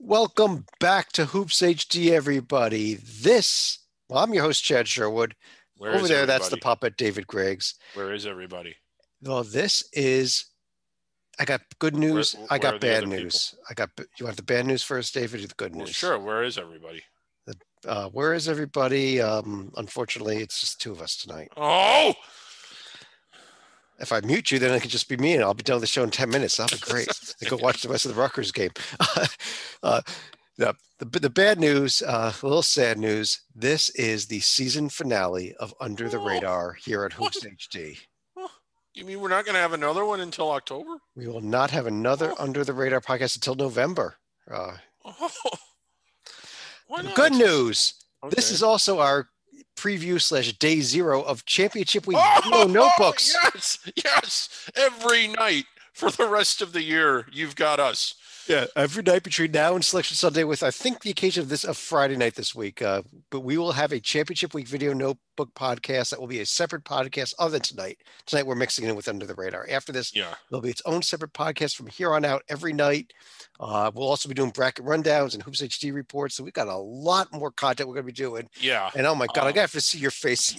Welcome back to Hoops HD, everybody. I'm your host, Chad Sherwood. Where Over is there, that's the everybody? puppet, David Griggs. Where is everybody? Well, I got good Where news. I where are got the bad other people? news. You want the bad news first, David, or the good Well, news? sure. Where is everybody? Where is everybody? Unfortunately, it's just two of us tonight. Oh, If I mute you, then it could just be me, and I'll be done with the show in 10 minutes. That'll be great. I go watch the rest of the Rutgers game. uh, the bad news, a little sad news. This is the season finale of Under the oh, Radar here at what? Hoops HD. Oh, you mean we're not going to have another one until October? We will not have another Oh, Under the Radar podcast until November. Uh, oh, why Good not? news. This Okay. is also our preview slash day zero of Championship Week video Oh, notebooks. yes, yes. Every night for the rest of the year, you've got us. Yeah, every night between now and Selection Sunday, with I think the occasion of this of Friday night this week. But we will have a Championship Week video notebook podcast that will be a separate podcast other than tonight. Tonight we're mixing it in with Under the Radar. After this, Yeah. there'll be its own separate podcast from here on out every night. We'll also be doing bracket rundowns and Hoops HD reports. So we've got a lot more content we're going to be doing. Yeah. And oh my God, I Um, got to see your face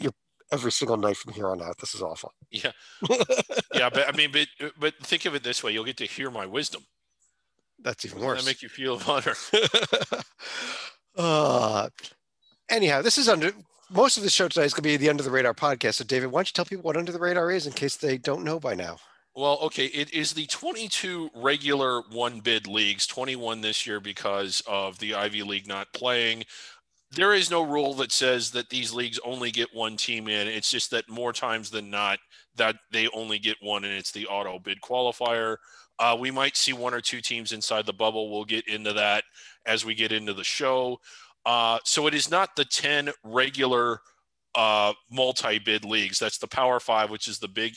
every single night from here on out. This is awful. yeah. Yeah. But I mean, but think of it this way: you'll get to hear my wisdom. That's even Doesn't that worse. make you feel better? uh, Anyhow, this is under most of the show tonight is going to be the Under the Radar podcast. So, David, why don't you tell people what Under the Radar is in case they don't know by now? Well, okay, it is the 22 regular one bid leagues, 21 this year because of the Ivy League not playing. There is no rule that says that these leagues only get one team in. It's just that more times than not, that they only get one, and it's the auto bid qualifier. We might see one or two teams inside the bubble. We'll get into that as we get into the show. So it is not the 10 regular multi-bid leagues. That's the Power Five, which is the Big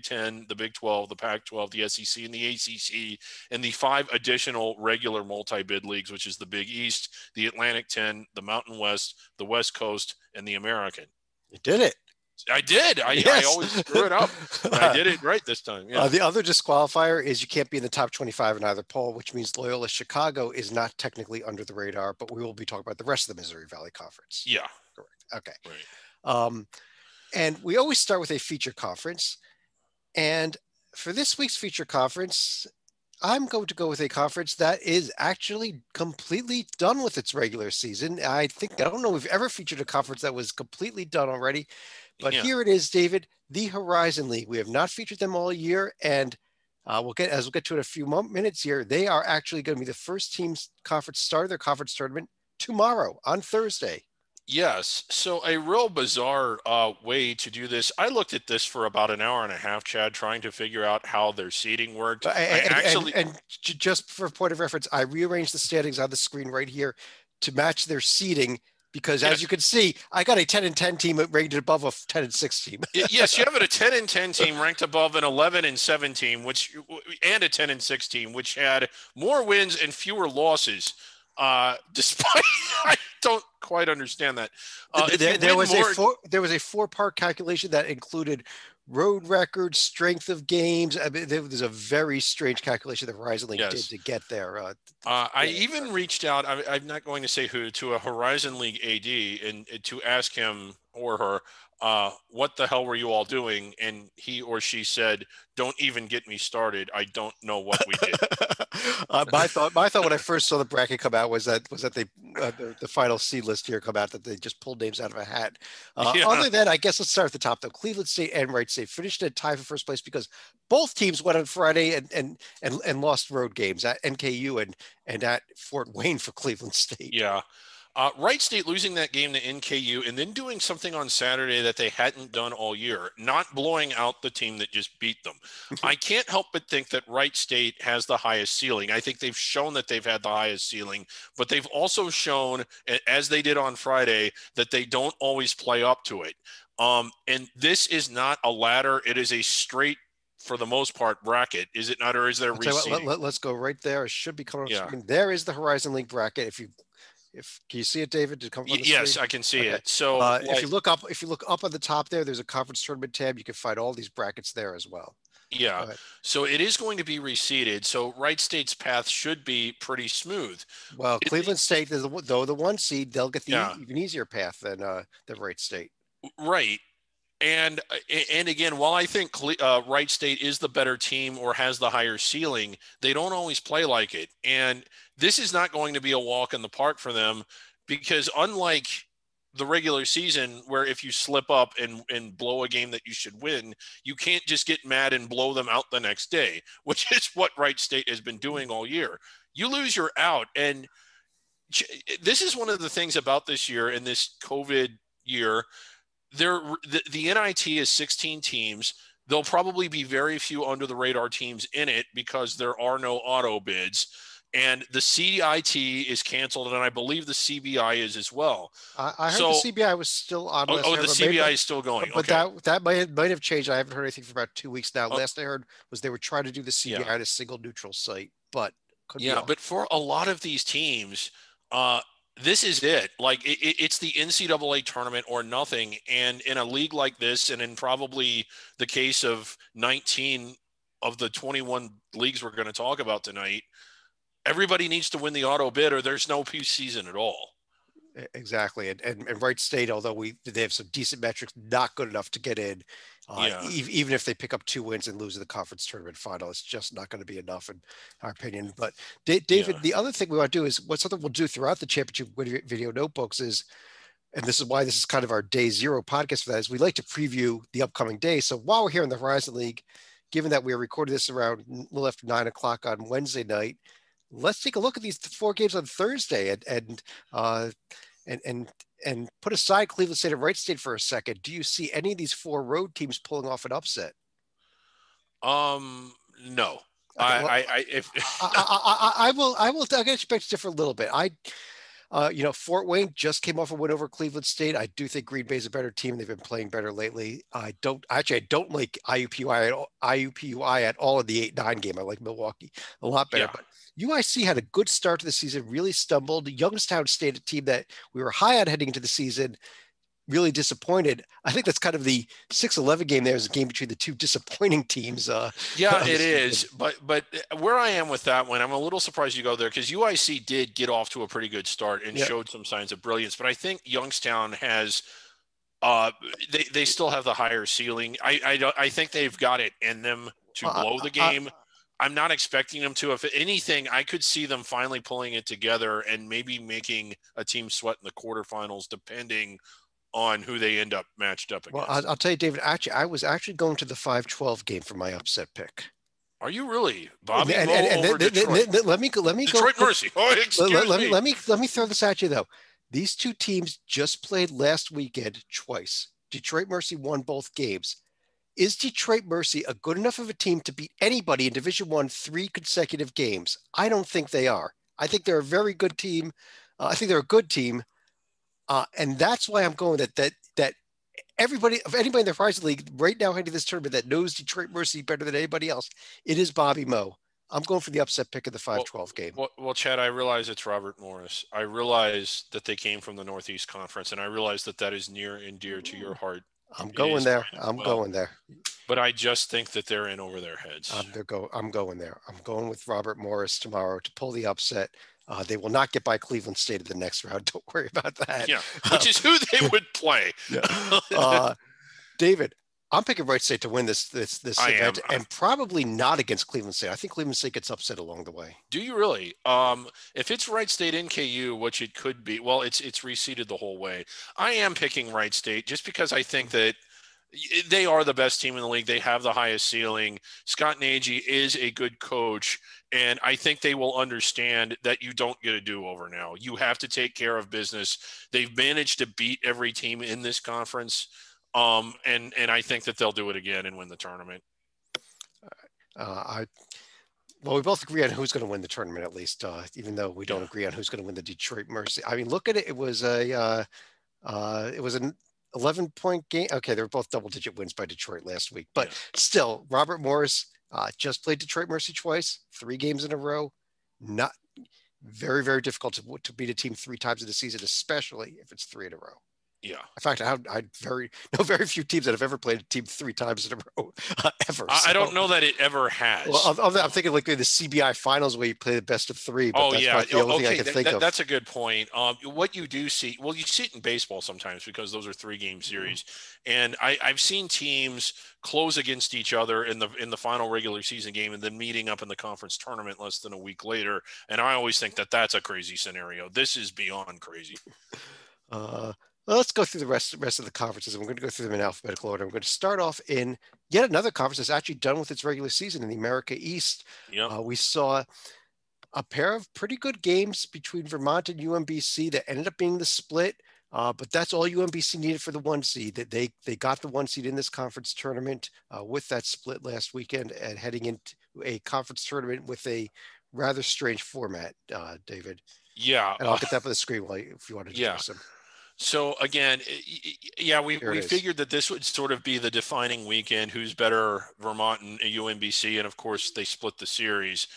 Ten, the Big 12, the Pac-12, the SEC, and the ACC, and the five additional regular multi-bid leagues, which is the Big East, the Atlantic 10, the Mountain West, the West Coast, and the American. You did it. I did. I Yes. always screw it up, but I did it right this time. Yeah. The other disqualifier is you can't be in the top 25 in either poll, which means Loyola Chicago is not technically under the radar, but we will be talking about the rest of the Missouri Valley Conference. Yeah. Correct. Okay. Right. Um, and we always start with a feature conference. And for this week's feature conference, I'm going to go with a conference that is actually completely done with its regular season. I don't know if we've ever featured a conference that was completely done already, but Yeah. here it is, David, the Horizon League. We have not featured them all year, and we'll get to it in a few minutes here. They are actually going to be the first teams conference start their conference tournament tomorrow on Thursday. Yes. So a real bizarre way to do this. I looked at this for about an hour and a half, Chad, trying to figure out how their seating worked. Just for point of reference, I rearranged the standings on the screen right here to match their seeding because, as yes, you can see, I got a 10-10 team rated above a 10-6 team. yes, you have a 10-10 team ranked above an 11-7 team, and a 10-6 team, which had more wins and fewer losses. Despite I don't quite understand that. There was a four-part calculation that included road records, strength of games. I mean, there was a very strange calculation that Horizon League did to get there. I even reached out. I'm not going to say who, to a Horizon League AD and to ask him or her, what the hell were you all doing? And he or she said, "Don't even get me started. I don't know what we did." My thought when I first saw the bracket come out was that they the final seed list here come out that they just pulled names out of a hat. Yeah. Other than, I guess let's start at the top though. Cleveland State and Wright State finished at tie for first place because both teams went on Friday and lost road games at NKU and at Fort Wayne for Cleveland State. Yeah. Wright State losing that game to NKU and then doing something on Saturday that they hadn't done all year, not blowing out the team that just beat them. I can't help but think that Wright State has the highest ceiling. I think they've shown that they've had the highest ceiling, but they've also shown, as they did on Friday, that they don't always play up to it. And this is not a ladder. It is a straight, for the most part, bracket. Is it not, or is there reseeding? Let's go right there. It should be coming up screen. There is the Horizon League bracket. Can you see it, David? Did it come on the yes, screen? I can see it. So if you look up on the top there's a conference tournament tab. You can find all these brackets there as well. Yeah. But, So it is going to be reseeded. So Wright State's path should be pretty smooth. well, It- Cleveland State, though the one seed, they'll get the yeah. even easier path than Wright State. Right. And again, while I think Wright State is the better team or has the higher ceiling, they don't always play like it. And this is not going to be a walk in the park for them because unlike the regular season, where if you slip up and blow a game that you should win, you can't just get mad and blow them out the next day, which is what Wright State has been doing all year. You lose, you're out. And this is one of the things about this year and this COVID year the NIT is 16 teams. There'll probably be very few under the radar teams in it because there are no auto bids. And the CIT is canceled, and I believe the CBI is as well. I heard the CBI was still on last year. The CBI is still going. But okay. that might have changed. I haven't heard anything for about 2 weeks now. Last I heard was they were trying to do the CBI at a single neutral site, but but for a lot of these teams, this is it. Like it's the NCAA tournament or nothing. And in a league like this, and in probably the case of 19 of the 21 leagues we're going to talk about tonight, everybody needs to win the auto bid or there's no season at all. Exactly. And Wright State, although they have some decent metrics, not good enough to get in. Even if they pick up 2 wins and lose in the conference tournament final, it's just not going to be enough in our opinion. But David, the other thing we want to do is something we'll do throughout the championship video notebooks is, and this is why this is kind of our day zero podcast for that, is we like to preview the upcoming day. So while we're here in the Horizon League, given that we are recording this around a little after 9:00 on Wednesday night, let's take a look at these 4 games on Thursday and put aside Cleveland State and Wright State for a second. Do you see any of these 4 road teams pulling off an upset? No. Okay, well, I will expect to differ a little bit. Fort Wayne just came off a win over Cleveland State. I do think Green Bay's a better team. They've been playing better lately. I don't like IUPUI at all in the 8-9 game. I like Milwaukee a lot better. Yeah. But UIC had a good start to the season, really stumbled. Youngstown State, a team that we were high on heading into the season, really disappointed. I think that's kind of the 6-11 game. There's a game between the 2 disappointing teams. It is. But where I am with that one, I'm a little surprised you go there because UIC did get off to a pretty good start and showed some signs of brilliance. But I think Youngstown has they still have the higher ceiling. I think they've got it in them to blow the game. I'm not expecting them to. If anything, I could see them finally pulling it together and maybe making a team sweat in the quarterfinals, depending on who they end up matched up against. Well, I'll tell you, David, I was actually going to the 5-12 game for my upset pick. Are you really, Bobby? Let me Detroit Mercy. Oh, let me throw this at you though. These 2 teams just played last weekend twice. Detroit Mercy won both games. Is Detroit Mercy a good enough of a team to beat anybody in Division I 3 consecutive games? I don't think they are. I think they're a very good team. I think they're a good team. And that's why I'm going that anybody in the Horizon League right now heading to this tournament that knows Detroit Mercy better than anybody else, it is Bobby Moe. I'm going for the upset pick of the 5-12 game. Well, Chad, I realize it's Robert Morris. I realize that they came from the Northeast Conference, and I realize that is near and dear to your heart. I'm going there. Going there. But I just think that they're in over their heads. I'm going there. I'm going with Robert Morris tomorrow to pull the upset. They will not get by Cleveland State in the next round. Don't worry about that. Yeah, which is who they would play. David, I'm picking Wright State to win this event, and probably not against Cleveland State. I think Cleveland State gets upset along the way. Do you really? If it's Wright State NKU, which it could be, well, it's reseeded the whole way. I am picking Wright State just because I think that they are the best team in the league. They have the highest ceiling. Scott Nagy is a good coach, and I think they will understand that you don't get a do-over now. You have to take care of business. They've managed to beat every team in this conference. And I think that they'll do it again and win the tournament. Well, we both agree on who's going to win the tournament, at least, even though we don't agree on who's going to win the Detroit Mercy. I mean, look at it. It was an 11-point game. Okay, they were both double-digit wins by Detroit last week, but still, Robert Morris just played Detroit Mercy twice, 3 games in a row. Not very, very difficult to beat a team 3 times in a season, especially if it's 3 in a row. Yeah. In fact, I know very few teams that have ever played a team 3 times in a row ever. I don't So, know that it ever well, has. I'm thinking like the CBI finals where you play the best of 3, but Oh that's yeah. about the only thing I Okay. can think of. That's a good point. What you do see, well, you see it in baseball sometimes because those are 3 game series, and I've seen teams close against each other in the final regular season game and then meeting up in the conference tournament less than a week later. And I always think that that's a crazy scenario. This is beyond crazy. Uh, well, let's go through the rest of the conferences. And we're going to go through them in alphabetical order. I'm going to start off in yet another conference that's actually done with its regular season in the America East. Yep. We saw a pair of pretty good games between Vermont and UMBC that ended up being the split. But that's all UMBC needed for the 1 seed. That they got the 1 seed in this conference tournament with that split last weekend and heading into a conference tournament with a rather strange format, David. Yeah. And I'll get that up on the screen if you want to Yeah. discuss them. So again, yeah, Here it we is. figured that this would sort of be the defining weekend. Who's better, Vermont and UMBC, and of course they split the series.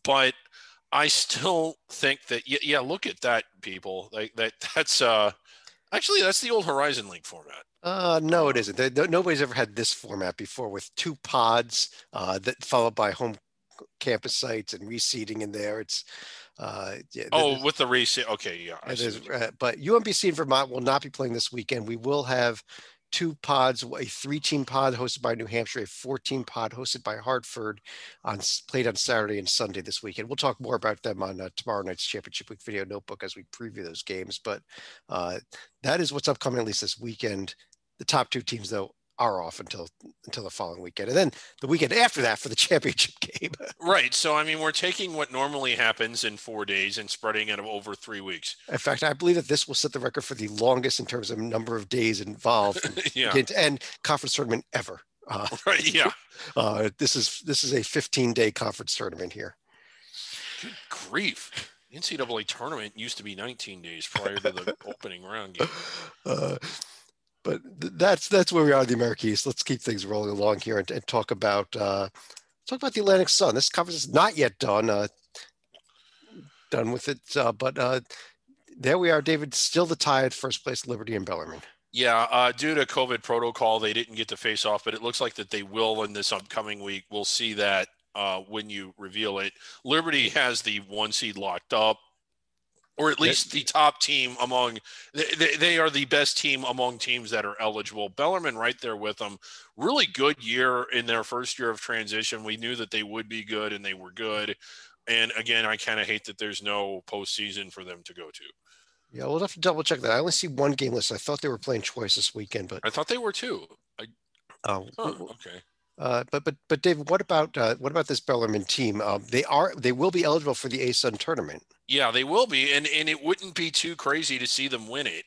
But I still think that yeah, look at that, people. Like that's actually that's the old Horizon League format. No, it isn't. Nobody's ever had this format before with 2 pods that followed by home campus sites and reseeding in there. It's yeah. Oh, with the race. Okay, yeah, I see. But UMBC and Vermont will not be playing this weekend. We will have 2 pods, a 3-team pod hosted by New Hampshire, a 4-team pod hosted by Hartford, played on Saturday and Sunday this weekend. We'll talk more about them on tomorrow night's Championship Week video notebook as we preview those games. But that is what's upcoming at least this weekend. The top 2 teams, though, are off until the following weekend, and then the weekend after that for the championship game. Right. So I mean, we're taking what normally happens in 4 days and spreading it over 3 weeks. In fact, I believe that this will set the record for the longest in terms of number of days involved yeah. and conference tournament ever. Right. Yeah. This is a 15-day conference tournament here. Good grief. NCAA tournament used to be 19 days prior to the opening round game. But that's where we are in the America East. Let's keep things rolling along here and talk about the Atlantic Sun. This conference is not yet done with it, but there we are, David. Still the tie at first place, Liberty and Bellarmine. Yeah, due to COVID protocol, they didn't get to face off, but it looks like that they will in this upcoming week. We'll see that when you reveal it. Liberty has the 1 seed locked up, or at least the top team among they are the best team among teams that are eligible. Bellarmine right there with them. Really good year in their first year of transition. We knew that they would be good, and they were good. And again, I kind of hate that there's no postseason for them to go to. Yeah, we'll have to double check that. I only see 1 game list. I thought they were playing twice this weekend, but I thought they were too. Okay. But David, what about this Bellarmine team? They will be eligible for the ASUN tournament. Yeah, they will be, and it wouldn't be too crazy to see them win it.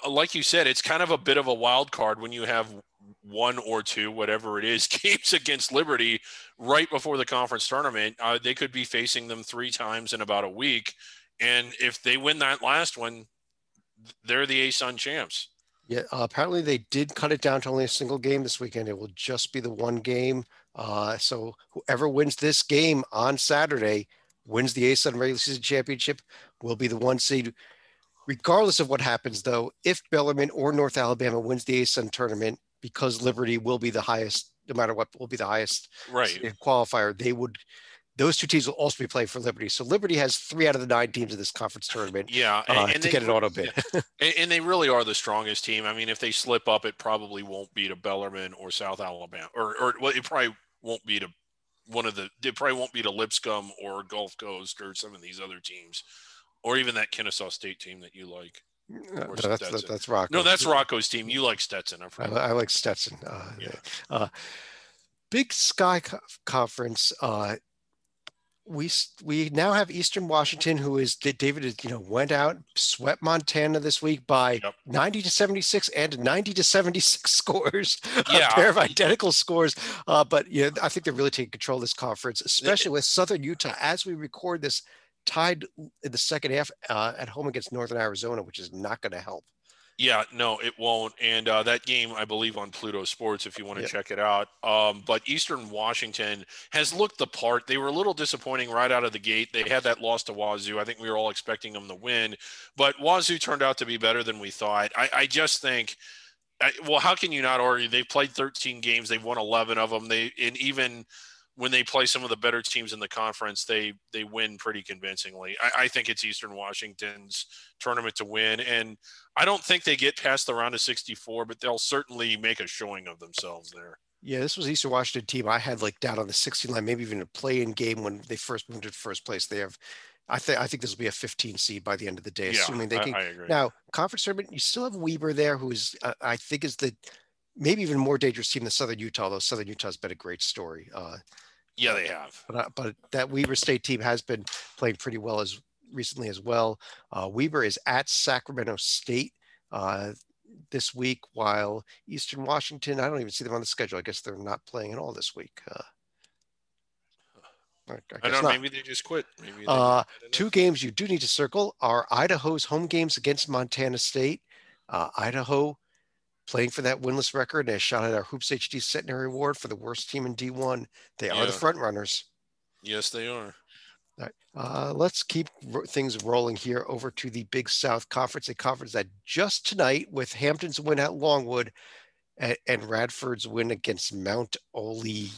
Like you said, it's kind of a bit of a wild card when you have 1 or 2, whatever it is, games against Liberty right before the conference tournament. They could be facing them 3 times in about a week, and if they win that last one, they're the ASUN champs. Yeah, apparently they did cut it down to only a single game this weekend. It will just be the 1 game. So whoever wins this game on Saturday wins the ASUN regular season championship, will be the 1 seed. Regardless of what happens, though, if Bellarmine or North Alabama wins the ASUN tournament, because Liberty will be the highest, no matter what, will be the highest qualifier, those 2 teams will also be playing for Liberty. So Liberty has 3 out of the 9 teams in this conference tournament. Yeah, to get an auto bid. And they really are the strongest team. I mean, if they slip up, it probably won't be to Bellarmine or South Alabama, or well, it probably won't be to it probably won't be to Lipscomb or Gulf Coast or some of these other teams, or even that Kennesaw State team that you like. No, that's Rocco. No, that's Rocco's team. You like Stetson. I like Stetson. Big Sky Conference. We now have Eastern Washington, who is David, went out, swept Montana this week by 90 to 76 and 90 to 76 scores. A pair of identical scores. But I think they're really taking control of this conference, especially with Southern Utah as we record this, tied in the second half at home against Northern Arizona, which is not going to help. Yeah, no, it won't. And that game, I believe, on Pluto Sports, if you want to Yeah. check it out. But Eastern Washington has looked the part. They were a little disappointing right out of the gate. They had that loss to Wazoo. I think we were all expecting them to win, but Wazoo turned out to be better than we thought. I just think, well, how can you not argue? They've played 13 games. They've won 11 of them. And even when they play some of the better teams in the conference, they win pretty convincingly. I think it's Eastern Washington's tournament to win, and I don't think they get past the round of 64, but they'll certainly make a showing of themselves there. Yeah, this was Eastern Washington team I had like down on the 16 line, maybe even a play-in game when they first moved to first place. I think this will be a 15 seed by the end of the day, Yeah, assuming they can. I agree. Now, conference tournament, you still have Weber there, who is I think is the maybe even more dangerous team than Southern Utah, though Southern Utah's been a great story. Yeah, they have. But that Weber State team has been playing pretty well as recently as well. Weber is at Sacramento State this week, while Eastern Washington, I don't even see them on the schedule. I guess they're not playing at all this week. I I guess don't know. not. Maybe they just quit. Maybe they Two games you do need to circle are Idaho's home games against Montana State. Idaho playing for that winless record and a shot at our Hoops HD Centenary Award for the worst team in D1. They are the front runners. Yes, they are. All right. Let's keep things rolling here over to the Big South Conference, a conference that just tonight, with Hampton's win at Longwood and Radford's win against Mount Oli,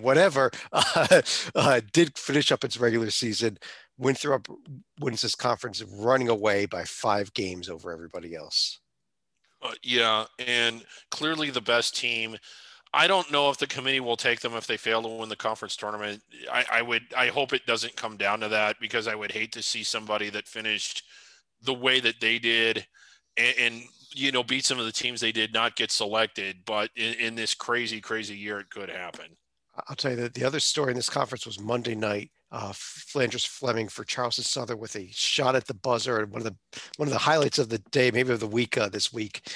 whatever, did finish up its regular season. Winthrop wins this conference, running away by 5 games over everybody else. Yeah, and clearly the best team. I don't know if the committee will take them if they fail to win the conference tournament. I hope it doesn't come down to that, because I would hate to see somebody that finished the way that they did and beat some of the teams they did not get selected. But in this crazy year, it could happen. I'll tell you that the other story in this conference was Monday night. Flanders Fleming for Charleston Southern with a shot at the buzzer, and one of the highlights of the day, maybe of the week, this week,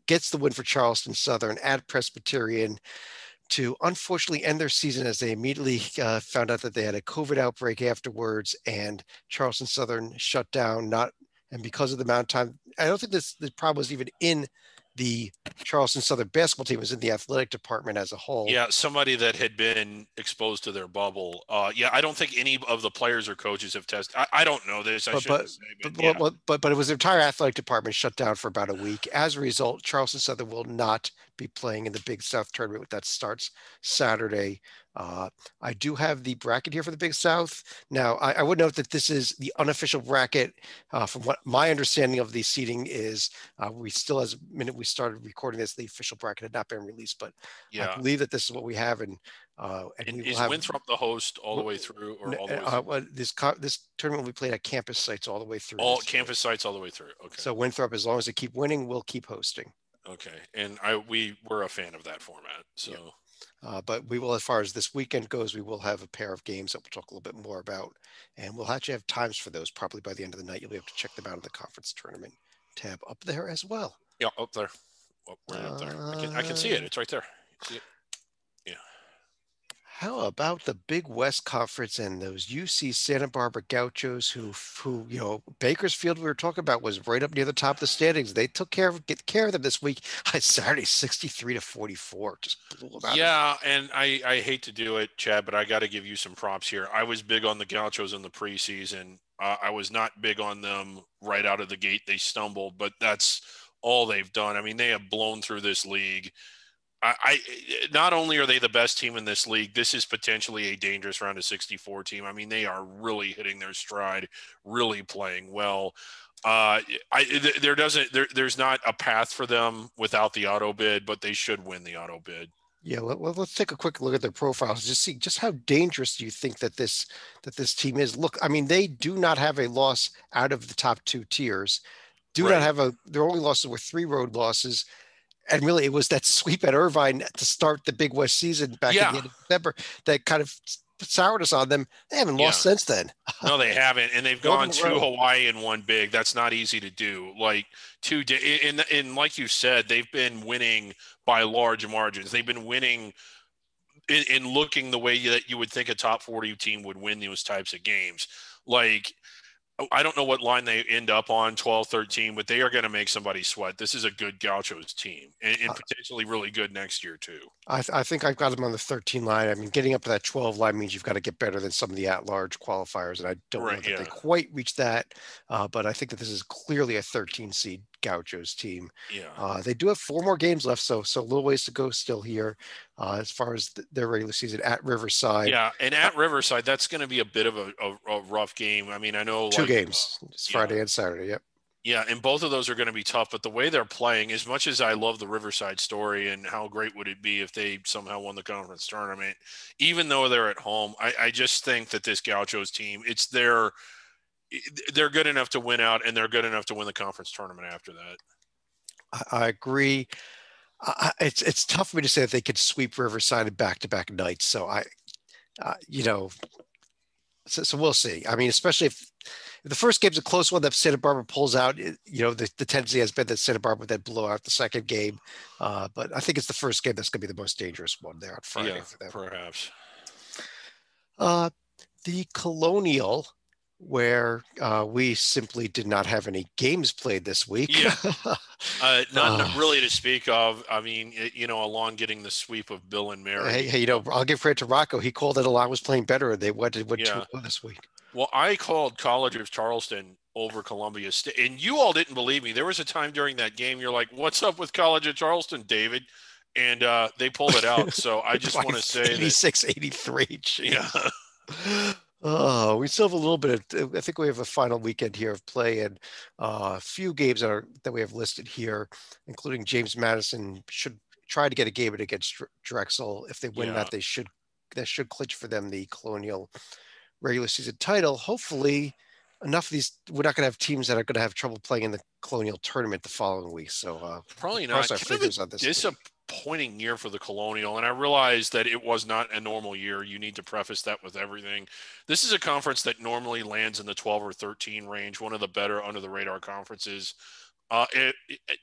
gets the win for Charleston Southern at Presbyterian to unfortunately end their season, as they immediately found out that they had a COVID outbreak afterwards, and Charleston Southern shut down. And because of the amount of time, I don't think the problem was even in the Charleston Southern basketball team, was in the athletic department as a whole. Yeah, somebody that had been exposed to their bubble. I don't think any of the players or coaches have tested. I don't know this. But it was the entire athletic department shut down for about a week. As a result, Charleston Southern will not be playing in the Big South tournament that starts Saturday. I do have the bracket here for the Big South. Now, I would note that this is the unofficial bracket. From what my understanding of the seating is, we still, as a minute we started recording this, the official bracket had not been released, but I believe that this is what we have. And we is will have Winthrop the host all the way through, or all the way through? This tournament will be played at campus sites all the way through. All campus sites all the way through. Okay. So Winthrop, as long as they keep winning, we'll keep hosting. Okay, and we were a fan of that format. So. Yeah. But we will, as far as this weekend goes, we will have a pair of games that we'll talk a little bit more about, and we'll actually have times for those probably by the end of the night. You'll be able to check them out in the conference tournament tab up there as well. Yeah, up there. Right up there. I can see it. It's right there. See it? Yeah. How about the Big West Conference and those UC Santa Barbara Gauchos who Bakersfield, we were talking about, was right up near the top of the standings. They took care of them this week on Saturday, 63-44. Just blew them out. Yeah, and I hate to do it, Chad, but I got to give you some props here. I was big on the Gauchos in the preseason. I was not big on them right out of the gate. They stumbled, but that's all they've done. I mean, they have blown through this league. I not only are they the best team in this league, this is potentially a dangerous round of 64 team. I mean, they are really hitting their stride, really playing well. There's not a path for them without the auto bid, but they should win the auto bid. Yeah, let's take a quick look at their profiles. Just see just how dangerous do you think that this team is. Look, I mean, they do not have a loss out of the top 2 tiers. Not have their only losses were 3 road losses. And really, it was that sweep at Irvine to start the Big West season back at the end of December that kind of soured us on them. They haven't lost since then. No, they haven't. And they've gone to Hawaii and won big. That's not easy to do. Like, and like you said, they've been winning by large margins. They've been winning in looking the way that you would think a top 40 team would win those types of games. Like, I don't know what line they end up on, 12, 13, but they are going to make somebody sweat. This is a good Gauchos team, and potentially really good next year too. I think I've got them on the 13 line. I mean, getting up to that 12 line means you've got to get better than some of the at-large qualifiers, and I don't know Right? that they Yeah. quite reach that. But I think that this is clearly a 13 seed Gauchos team. Yeah. They do have 4 more games left, so a little ways to go still here as far as their regular season at Riverside. Yeah, and at Riverside, that's going to be a bit of a rough game. I mean, I know 2 games. It's yeah, Friday and Saturday. Yep. yeah, and both of those are going to be tough. But the way they're playing, as much as I love the Riverside story and how great would it be if they somehow won the conference tournament, even though they're at home, I just think that this Gauchos team, they're good enough to win out, and they're good enough to win the conference tournament after that. I agree. It's tough for me to say that they could sweep Riverside in back-to-back nights. So so we'll see. I mean, especially if the first game's a close one that Santa Barbara pulls out, the tendency has been that Santa Barbara then blow out the second game. But I think it's the first game that's going to be the most dangerous one there on Friday for them. Perhaps. The Colonial, where we simply did not have any games played this week. Yeah. Not really to speak of. I mean, Alon getting the sweep of Bill and Mary. Hey, I'll give credit to Rocco. He called that Alon was playing better, and they went 2-1 this week. Well, I called College of Charleston over Columbia State, and you all didn't believe me. There was a time during that game you're like, "What's up with College of Charleston, David?" And they pulled it out. So I just want to say 86-83. Yeah. Oh, we still have a little bit of, I think we have a final weekend here of play, and a few games that we have listed here, including James Madison should try to get a game against Drexel. If they win that should clinch for them the Colonial regular season title. Hopefully enough of these, we're not going to have teams that are going to have trouble playing in the Colonial tournament the following week. So probably not. Disappointing year for the Colonial, and I realize that it was not a normal year. You need to preface that with everything. This is a conference that normally lands in the 12 or 13 range, one of the better under the radar conferences.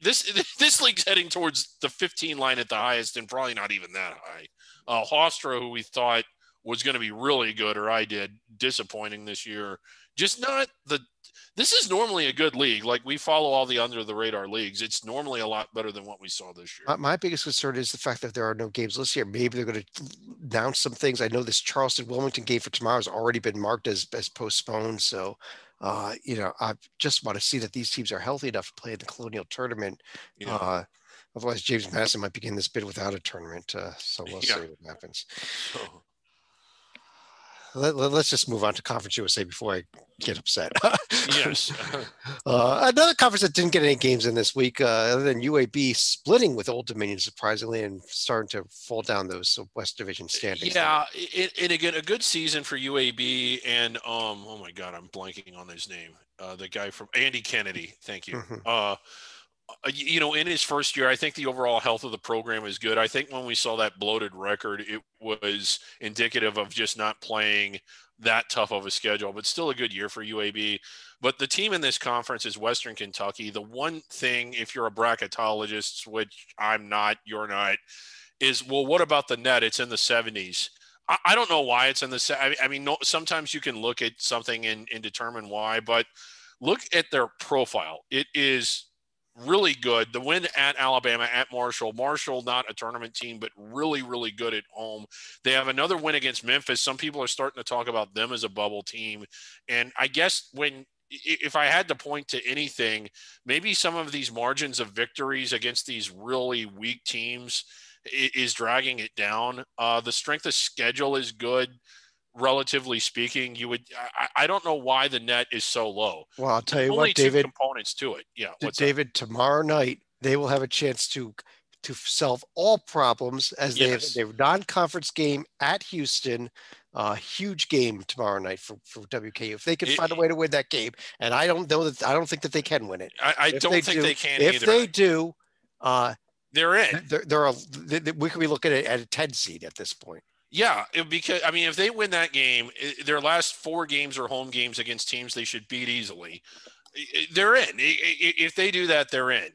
This league's heading towards the 15 line at the highest, and probably not even that high. Hofstra, who we thought was going to be really good, or I did, disappointing this year. Just not this is normally a good league. Like, we follow all the under the radar leagues. It's normally a lot better than what we saw this year. My biggest concern is the fact that there are no games this year. Maybe they're going to announce some things. I know this Charleston Wilmington game for tomorrow has already been marked as postponed. So, I just want to see that these teams are healthy enough to play in the Colonial tournament. Yeah. Otherwise, James Madison might begin this bid without a tournament. So we'll see what happens. Let's just move on to Conference USA before I get upset. Yes. Another conference that didn't get any games in this week, other than UAB splitting with Old Dominion, surprisingly, and starting to fall down those West Division standings. Yeah, and again, a good season for UAB, and oh my God, I'm blanking on his name. The guy from Andy Kennedy. Thank you. Mm-hmm. In his first year, I think the overall health of the program is good. I think when we saw that bloated record, it was indicative of just not playing that tough of a schedule, but still a good year for UAB. But the team in this conference is Western Kentucky. The one thing, if you're a bracketologist, which I'm not, you're not, is, well, what about the net? It's in the 70s. I don't know why it's in the – I mean, sometimes you can look at something and determine why, but look at their profile. It is – really good. The win at Alabama, at Marshall, not a tournament team, but really, really good at home. They have another win against Memphis. Some people are starting to talk about them as a bubble team. And I guess if I had to point to anything, maybe some of these margins of victories against these really weak teams is dragging it down. The strength of schedule is good. Relatively speaking, I don't know why the net is so low. Well, I'll tell you what, David, two components to it. Yeah. David, tomorrow night, they will have a chance to solve all problems as they have their non-conference game at Houston. Huge game tomorrow night for WKU. If they can find a way to win that game, and I don't think that they can win it. I don't think they can either. If they do, they're in. We could be looking at a 10 seed at this point. Yeah, because, I mean, if they win that game, their last 4 games are home games against teams they should beat easily. They're in. If they do that, they're in.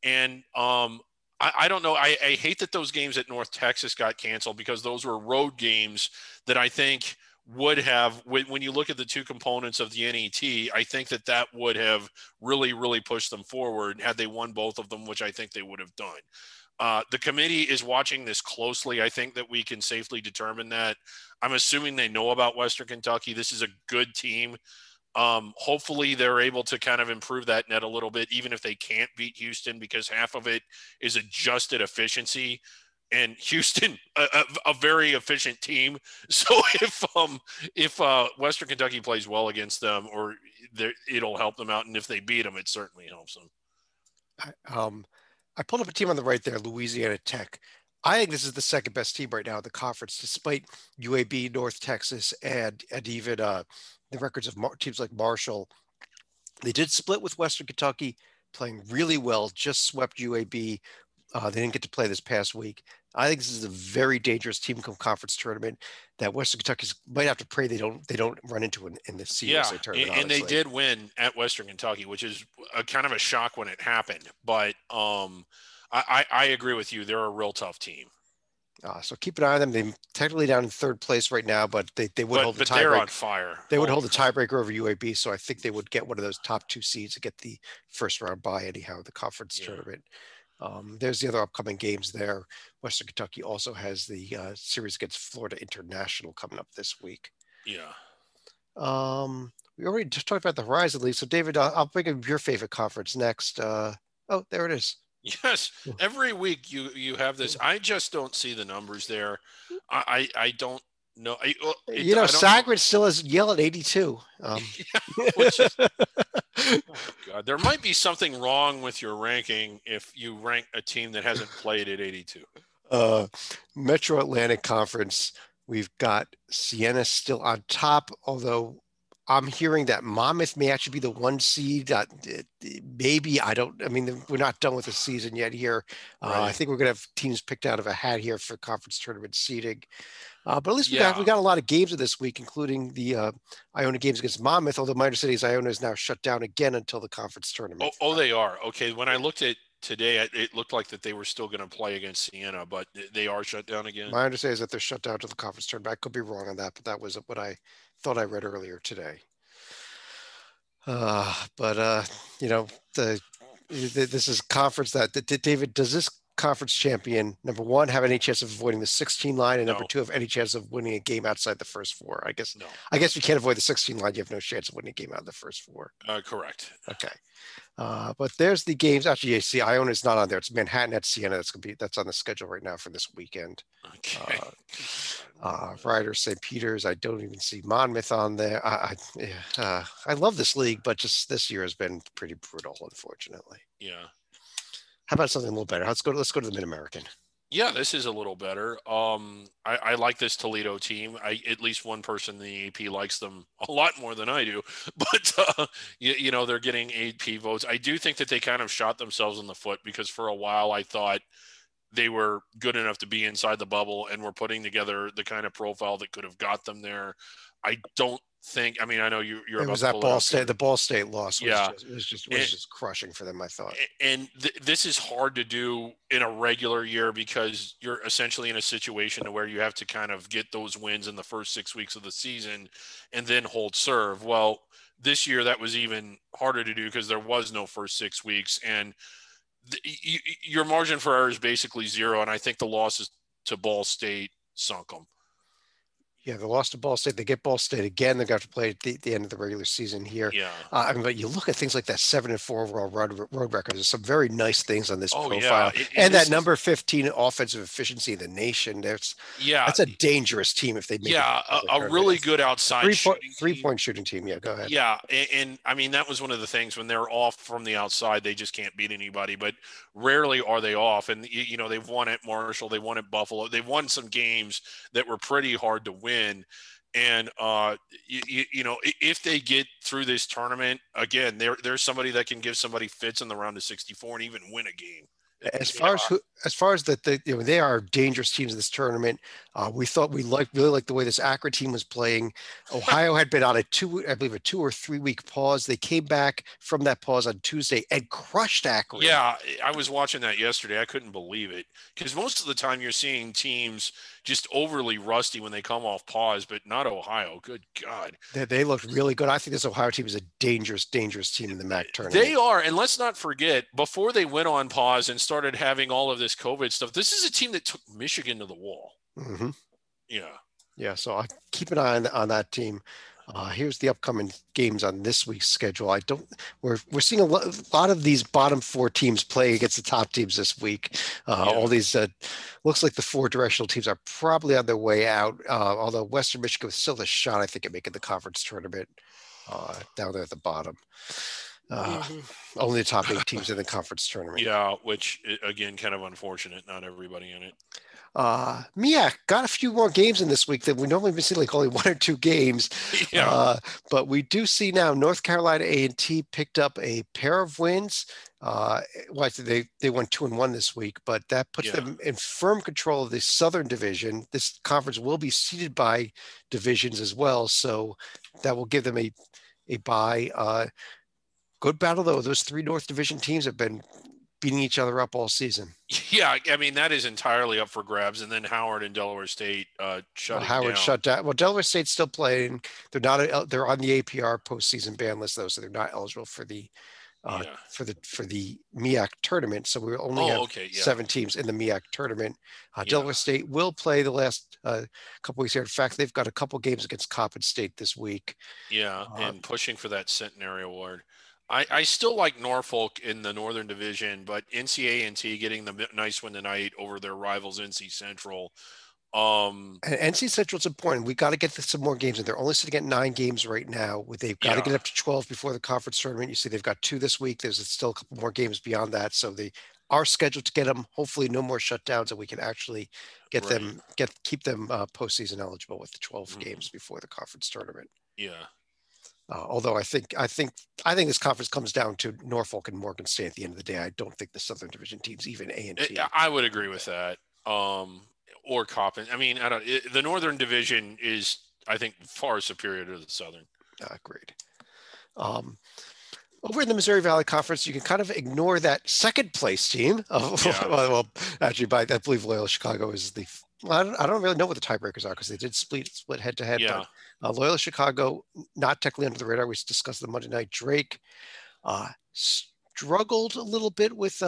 And I don't know. I hate that those games at North Texas got canceled, because those were road games that I think would have, when you look at the two components of the NET, I think that would have really, really pushed them forward had they won both of them, which I think they would have done. The committee is watching this closely. I think that we can safely determine that. I'm assuming they know about Western Kentucky. This is a good team. Hopefully they're able to kind of improve that net a little bit, even if they can't beat Houston, because half of it is adjusted efficiency, and Houston, a very efficient team. So if Western Kentucky plays well against them, or it'll help them out. And if they beat them, it certainly helps them. I pulled up a team on the right there, Louisiana Tech. I think this is the second best team right now in the conference, despite UAB, North Texas, and even the records of teams like Marshall. They did split with Western Kentucky, playing really well, just swept UAB. They didn't get to play this past week. I think this is a very dangerous team conference tournament that Western Kentucky might have to pray they don't run into in the CUSA tournament. And they did win at Western Kentucky, which is a kind of a shock when it happened. But I agree with you; they're a real tough team. So keep an eye on them. They're technically down in third place right now, but they would hold the tiebreaker. They're on fire. They would hold the tiebreaker over UAB, so I think they would get one of those top two seeds to get the first round bye anyhow, the conference tournament. There's the other upcoming games there. Western Kentucky also has the series against Florida International coming up this week. Yeah. We already just talked about the Horizon League. So David, I'll bring up your favorite conference next. Oh, there it is. Yes, every week you have this. I just don't see the numbers there. I don't know. Sacred still has Yale at 82. Oh God, there might be something wrong with your ranking if you rank a team that hasn't played at 82. Metro Atlantic Conference, we've got Siena still on top, although I'm hearing that Monmouth may actually be the one seed. Maybe we're not done with the season yet here. Right. I think we're going to have teams picked out of a hat here for conference tournament seeding. But at least we got a lot of games this week, including the Iona games against Monmouth. Although Minor Cities Iona is now shut down again until the conference tournament. Oh, they are. Okay. When I looked at today, it looked like that they were still going to play against Siena, but they are shut down again. My understanding is that they're shut down to the conference tournament. I could be wrong on that, but that was what I thought I read earlier today. This is a conference that David, does this conference champion, number one, have any chance of avoiding the 16 line, and number two, have any chance of winning a game outside the first four? I guess if you can't avoid the 16 line, you have no chance of winning a game out of the first four. Correct. Okay. But there's the games. Actually, you see, Iona is not on there. It's Manhattan at Siena. That's on the schedule right now for this weekend. Okay. Rider, St. Peter's. I don't even see Monmouth on there. I love this league, but just this year has been pretty brutal, unfortunately. Yeah. How about something a little better? Let's go to the Mid-American. Yeah, this is a little better. I like this Toledo team. At least one person in the AP likes them a lot more than I do, but they're getting AP votes. I do think that they kind of shot themselves in the foot, because for a while I thought they were good enough to be inside the bubble and were putting together the kind of profile that could have got them there. I don't think. I mean, I know you're. It was that Ball State. The Ball State loss was just crushing for them, I thought. And this is hard to do in a regular year, because you're essentially in a situation where you have to kind of get those wins in the first 6 weeks of the season and then hold serve. Well, this year that was even harder to do because there was no first 6 weeks, and your margin for error is basically zero. And I think the losses to Ball State sunk them. Yeah, they lost to Ball State. They get Ball State again. They got to play at the end of the regular season here. Yeah. But you look at things like that 7-4 overall road record. There's some very nice things on this profile. Yeah. And that number 15 offensive efficiency in the nation. That's a dangerous team if they make a really good outside three-point shooting team. Yeah, go ahead. Yeah, and I mean, that was one of the things when they're off from the outside, they just can't beat anybody. But rarely are they off. And, they've won at Marshall. They won at Buffalo. They won some games that were pretty hard to win. And if they get through this tournament again, there's somebody that can give somebody fits in the round of 64 and even win a game Yeah. As far as they are dangerous teams in this tournament. We thought really liked the way this Akron team was playing. Ohio had been on I believe a 2 or 3 week pause. They came back from that pause on Tuesday and crushed Akron. Yeah, I was watching that yesterday. I couldn't believe it because most of the time you're seeing teams just overly rusty when they come off pause, but not Ohio. Good God. They looked really good. I think this Ohio team is a dangerous team in the MAC They tournament. are. And let's not forget, before they went on pause and started having all of this COVID stuff, this is a team that took Michigan to the wall. Hmm. Yeah. Yeah, so I keep an eye on that team. Here's the upcoming games on this week's schedule. We're seeing a lot of these bottom four teams play against the top teams this week. All Yeah. these looks like the four directional teams are probably on their way out. Although Western Michigan was still a shot, I think, at making the conference tournament down there at the bottom. Uh, Mm-hmm. Only the top eight teams in the conference tournament. Yeah, which again, kind of unfortunate. Not everybody in it. Miak got a few more games in this week than we normally see, like only 1 or 2 games. Yeah. But we do see now North Carolina A&T picked up a pair of wins. Well, they won 2-1 this week, but that puts Yeah. them in firm control of the Southern Division. This conference will be seeded by divisions as well, so that will give them a bye. Good battle though. Those three North Division teams have been beating each other up all season. Yeah, I mean that is entirely up for grabs, and then Howard and Delaware State shutting Howard down. shut down. Well, Delaware State's still playing. They're on the APR postseason ban list though, so they're not eligible for the Yeah. MEAC tournament. So we only have Okay. Yeah. 7 teams in the MEAC tournament. Yeah. Delaware State will play the last couple weeks here. In fact, they've got a couple games against Coppin State this week. Yeah, and pushing for that Centenary Award. I still like Norfolk in the Northern Division, but NCA&T getting the nice win tonight over their rivals NC Central. And NC Central's important. We got to get some more games in. They're only sitting at 9 games right now. They've got to get Yeah, up to 12 before the conference tournament. You see, they've got 2 this week. There's still a couple more games beyond that. So they are scheduled to get them. Hopefully, no more shutdowns, and we can actually right. keep them postseason eligible with the 12 Mhm. games before the conference tournament. Yeah. Although I think this conference comes down to Norfolk and Morgan State at the end of the day. I don't think the Southern Division teams, even A&T. I would agree with that. Or Coppin. I mean, the Northern Division is, I think, far superior to the Southern. Agreed. Um, Over in the Missouri Valley Conference, you can kind of ignore that second place team. Yeah. Well, actually, I believe Loyola Chicago is the. Well, I don't really know what the tiebreakers are because they did split head to head. Yeah. But Loyola Chicago, not technically under the radar. We discussed the Monday night. Drake struggled a little bit with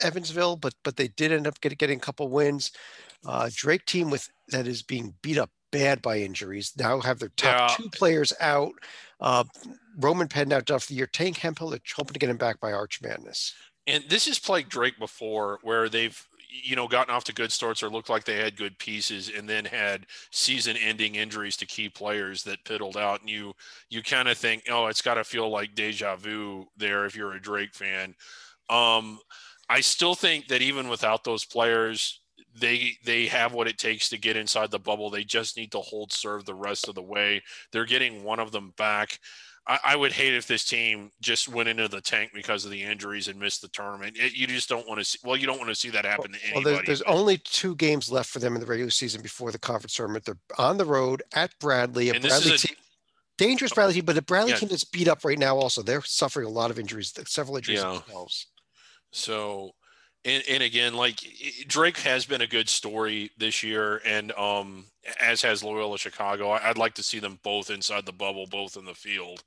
Evansville, but they did end up getting a couple wins. Drake team that is being beat up bad by injuries now have their top Yeah. 2 players out. Roman Penn now done for the year. Tank Hemphill, they're hoping to get him back by Arch Madness. And this has plagued Drake before, where they've gotten off to good starts or looked like they had good pieces, and then had season-ending injuries to key players that piddled out. And you kind of think, oh, it's got to feel like deja vu there if you're a Drake fan. I still think that even without those players, they have what it takes to get inside the bubble. They just need to hold serve the rest of the way. They're getting one of them back. I would hate if this team just went into the tank because of the injuries and missed the tournament. You just don't want to see. Well, you don't want to see that happen to anybody. Well, there's only 2 games left for them in the regular season before the conference tournament. They're on the road at Bradley, and this is team, dangerous Bradley team, but a Bradley Yeah. team that's beat up right now. Also, they're suffering a lot of injuries, several injuries themselves. So, and again, like Drake has been a good story this year, and as has Loyola Chicago. I'd like to see them both inside the bubble, both in the field,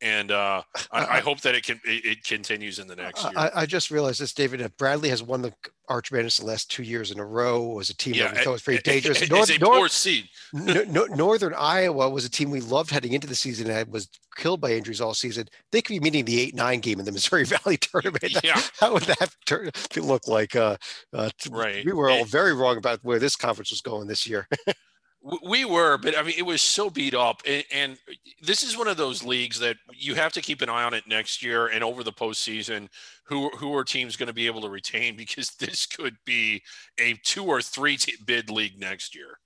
and I hope that it continues in the next year. I just realized this, David. That Bradley has won the Arch Madness the last 2 years in a row. Was a team that we thought was pretty dangerous. It's a poor seed. Northern Iowa was a team we loved heading into the season and was killed by injuries all season. They could be meeting the 8-9 game in the Missouri Valley tournament. Yeah. How would that look like? Right. We were all very wrong about where this conference was going this year. We were, but I mean, it was so beat up. And this is one of those leagues that you have to keep an eye on it next year and over the postseason. Who are teams going to be able to retain? Because this could be a 2 or 3 bid league next year.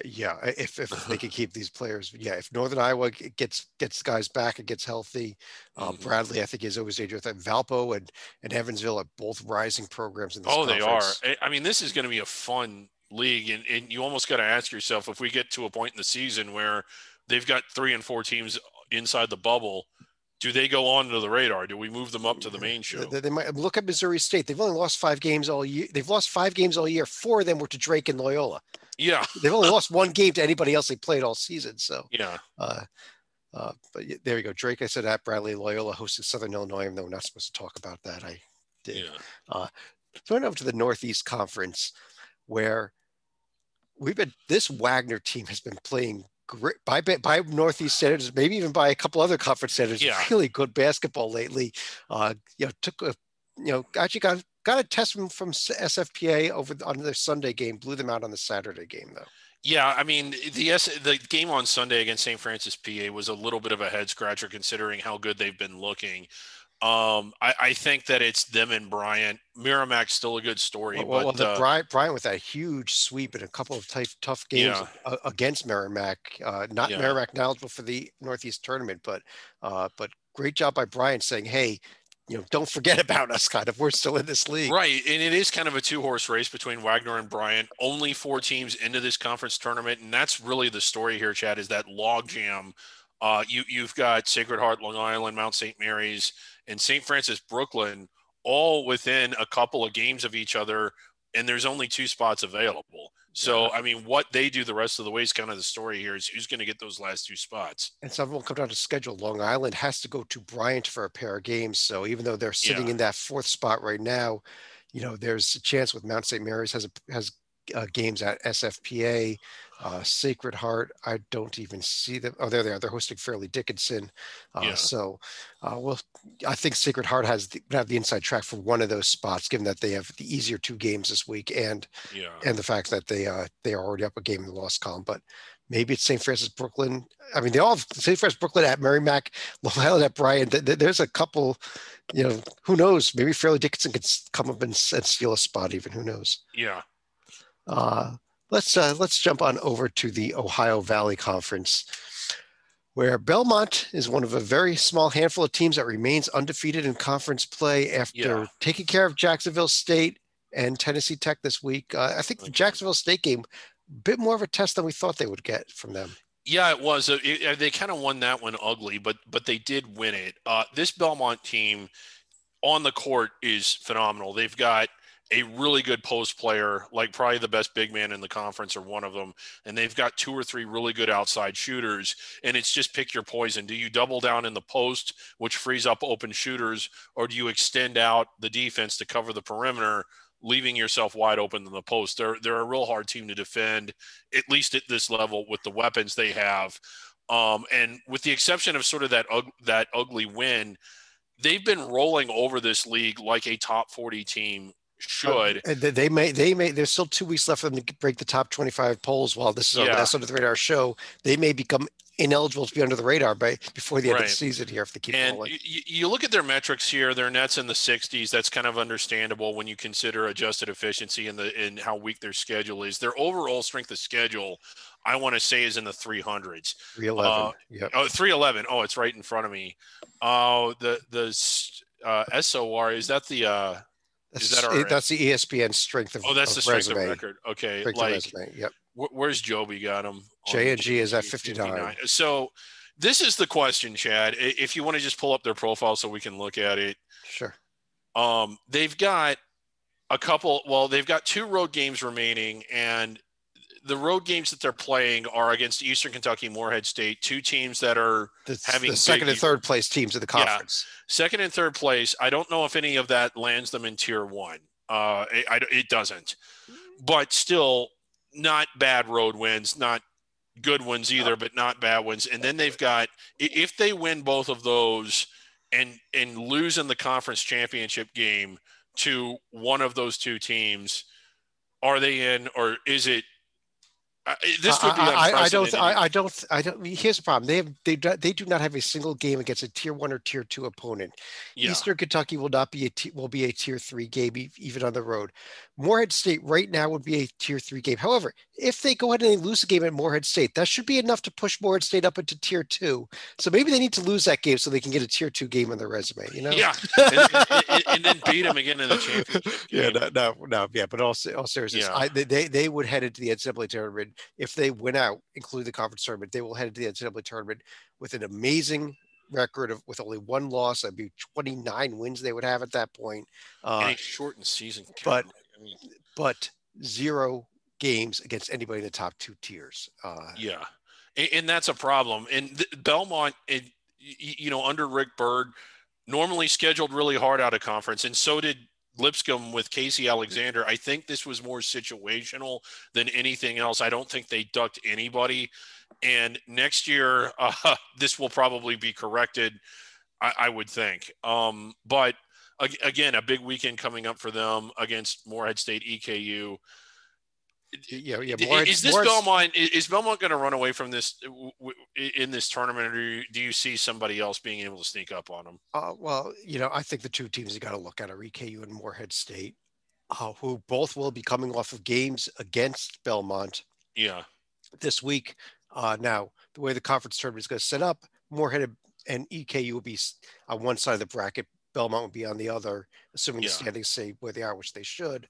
Yeah, if they can keep these players, yeah. If Northern Iowa gets guys back and gets healthy, Mhm. Bradley I think is always dangerous. And Valpo and Evansville are both rising programs in this Oh, they are. conference. I mean, this is going to be a fun league, and you almost got to ask yourself if we get to a point in the season where they've got 3 and 4 teams inside the bubble, do they go on to the radar? Do we move them up to the main show? They might look at Missouri State. They've only lost 5 games all year. They've lost 5 games all year. 4 of them were to Drake and Loyola. Yeah, They've only lost 1 game to anybody else they played all season. So, yeah, uh, but there you go. Drake, I said at Bradley. Loyola hosted Southern Illinois, even though we're not supposed to talk about that. I did. yeah, Going over to the Northeast Conference, where this Wagner team has been playing great by Northeast standards, maybe even by a couple other conference standards, yeah. really good basketball lately. Took a, actually got a test from SFPA over on their Sunday game, blew them out on the Saturday game though. Yeah, I mean the game on Sunday against St. Francis, PA, was a little bit of a head scratcher considering how good they've been looking. I think that it's them and Bryant. Merrimack's still a good story, but The Bryant with that huge sweep and a couple of tough games yeah, against Merrimack. Not yeah. Merrimack knowledgeable for the Northeast tournament, but great job by Bryant saying, "Hey, don't forget about us. Kind of, we're still in this league." Right, and it is kind of a 2-horse race between Wagner and Bryant. Only 4 teams into this conference tournament, and that's really the story here, Chad. Is that logjam? You've got Sacred Heart, Long Island, Mount St. Mary's, and St. Francis, Brooklyn, all within a couple of games of each other, and there's only 2 spots available. Yeah. So, I mean, what they do the rest of the way is kind of the story here. Is who's going to get those last 2 spots? And some will come down to schedule. Long Island has to go to Bryant for a pair of games. So even though they're sitting Yeah, in that fourth spot right now, there's a chance with Mount St. Mary's has games at SFPA, Sacred Heart. I don't even see them. Oh, there they are. They're hosting Fairleigh Dickinson. yeah, Well, I think Sacred Heart have the inside track for one of those spots, given that they have the easier 2 games this week yeah. and the fact that they are already up a game in the loss column. But maybe it's St. Francis Brooklyn. I mean, they all have St. Francis Brooklyn at Merrimack, Long Island at Bryant. There's a couple. Who knows? Maybe Fairleigh Dickinson could come up and steal a spot. Even who knows? Yeah. Uh, let's jump on over to the Ohio Valley Conference, where Belmont is one of a very small handful of teams that remains undefeated in conference play after Yeah. taking care of Jacksonville State and Tennessee Tech this week. I think the Jacksonville State game, a bit more of a test than we thought they would get from them. Yeah, it was. They kind of won that one ugly, but they did win it. This Belmont team on the court is phenomenal. They've got a really good post player, like probably the best big man in the conference or one of them, and they've got 2 or 3 really good outside shooters. And it's just pick your poison. Do you double down in the post, which frees up open shooters, or do you extend out the defense to cover the perimeter, leaving yourself wide open in the post? They're a real hard team to defend, at least at this level with the weapons they have. And with the exception of sort of that ugly win, they've been rolling over this league like a top 40 team should. They may. There's still 2 weeks left for them to break the top 25 polls. While this is our Yeah, last under the radar show, they may become ineligible to be under the radar before the end of the right. season here if they keep And rolling. you look at their metrics here; their nets in the 60s. That's kind of understandable when you consider adjusted efficiency and how weak their schedule is. Their overall strength of schedule, I want to say, is in the 300s. 311. Yep. 311. Oh, it's right in front of me. The SOR, is that the is that our? That's the ESPN strength Oh, that's of the strength resume. of record. Okay, Strength of resume. Yep. where's Joby got him? J&G is at 59. So this is the question, Chad. If you want to just pull up their profile so we can look at it. Sure. They've got a couple. Well, they've got 2 road games remaining, and the road games that they're playing are against Eastern Kentucky, Morehead State, 2 teams that are having the second and third place teams of the conference. Yeah, second and third place. I don't know if any of that lands them in tier 1. It doesn't, but still not bad road wins, not good ones either, but not bad ones. And then they've got, if they win both of those and lose in the conference championship game to one of those 2 teams, are they in, or is it This would be unprecedented. I don't. Here's the problem. They do not have a single game against a tier 1 or tier 2 opponent. Yeah. Eastern Kentucky will not be will be a tier 3 game even on the road. Morehead State right now would be a tier 3 game. However, if they go ahead and they lose a game at Morehead State, that should be enough to push Morehead State up into tier 2. So maybe they need to lose that game so they can get a tier 2 game on their resume. You know? Yeah, and then beat them again in the championship game. Yeah, no, yeah. But all seriousness, Yeah. they would head into the NCAA tournament if they win out, including the conference tournament. They will head into the NCAA tournament with an amazing record with only one loss. That'd be 29 wins they would have at that point. In a shortened season, but but 0 games against anybody in the top 2 tiers. Yeah, and that's a problem. And Belmont, under Rick Byrd, normally scheduled really hard out of conference, and so did Lipscomb with Casey Alexander. I think this was more situational than anything else. I don't think they ducked anybody. And next year, this will probably be corrected, I would think. But again, a big weekend coming up for them against Morehead State EKU. Yeah. Is Belmont going to run away from this in this tournament, or do you see somebody else being able to sneak up on them? Well, I think the two teams you got to look at are EKU and Morehead State, who both will be coming off of games against Belmont. Yeah. This week. Now, the way the conference tournament is going to set up, Morehead and EKU will be on one side of the bracket. Belmont will be on the other, assuming the standings stay where they are, which they should.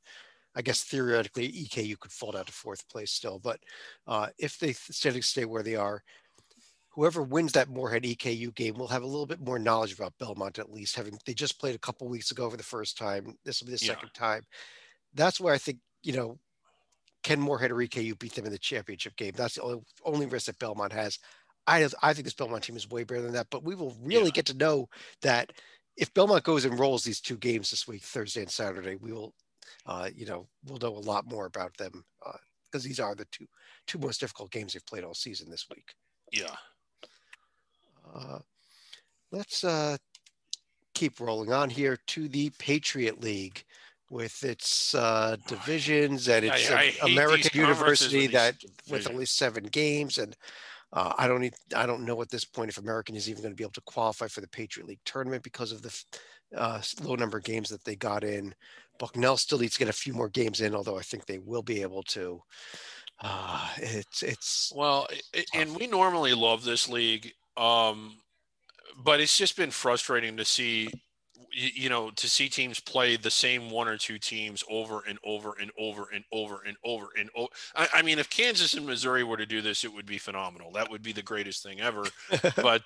I guess theoretically EKU could fall down to 4th place still, but if they standings stay where they are, whoever wins that Morehead EKU game will have a little bit more knowledge about Belmont, at least they just played a couple weeks ago for the first time. This will be the second time. That's where I think, can Morehead or EKU beat them in the championship game? That's the only risk that Belmont has. I think this Belmont team is way better than that, but we will really get to know that if Belmont goes and rolls these 2 games this week, Thursday and Saturday, we will, we'll know a lot more about them because these are the two most difficult games they've played all season this week. Yeah. Let's keep rolling on here to the Patriot League with its divisions and its American University that with only 7 games. And I don't know at this point if American is even going to be able to qualify for the Patriot League tournament because of the low number of games that they got in. Bucknell still needs to get a few more games in, although I think they will be able to. And we normally love this league, but it's just been frustrating to see, to see teams play the same 1 or 2 teams over and over and over and over and over and over. I mean, if Kansas and Missouri were to do this, it would be phenomenal. That would be the greatest thing ever. But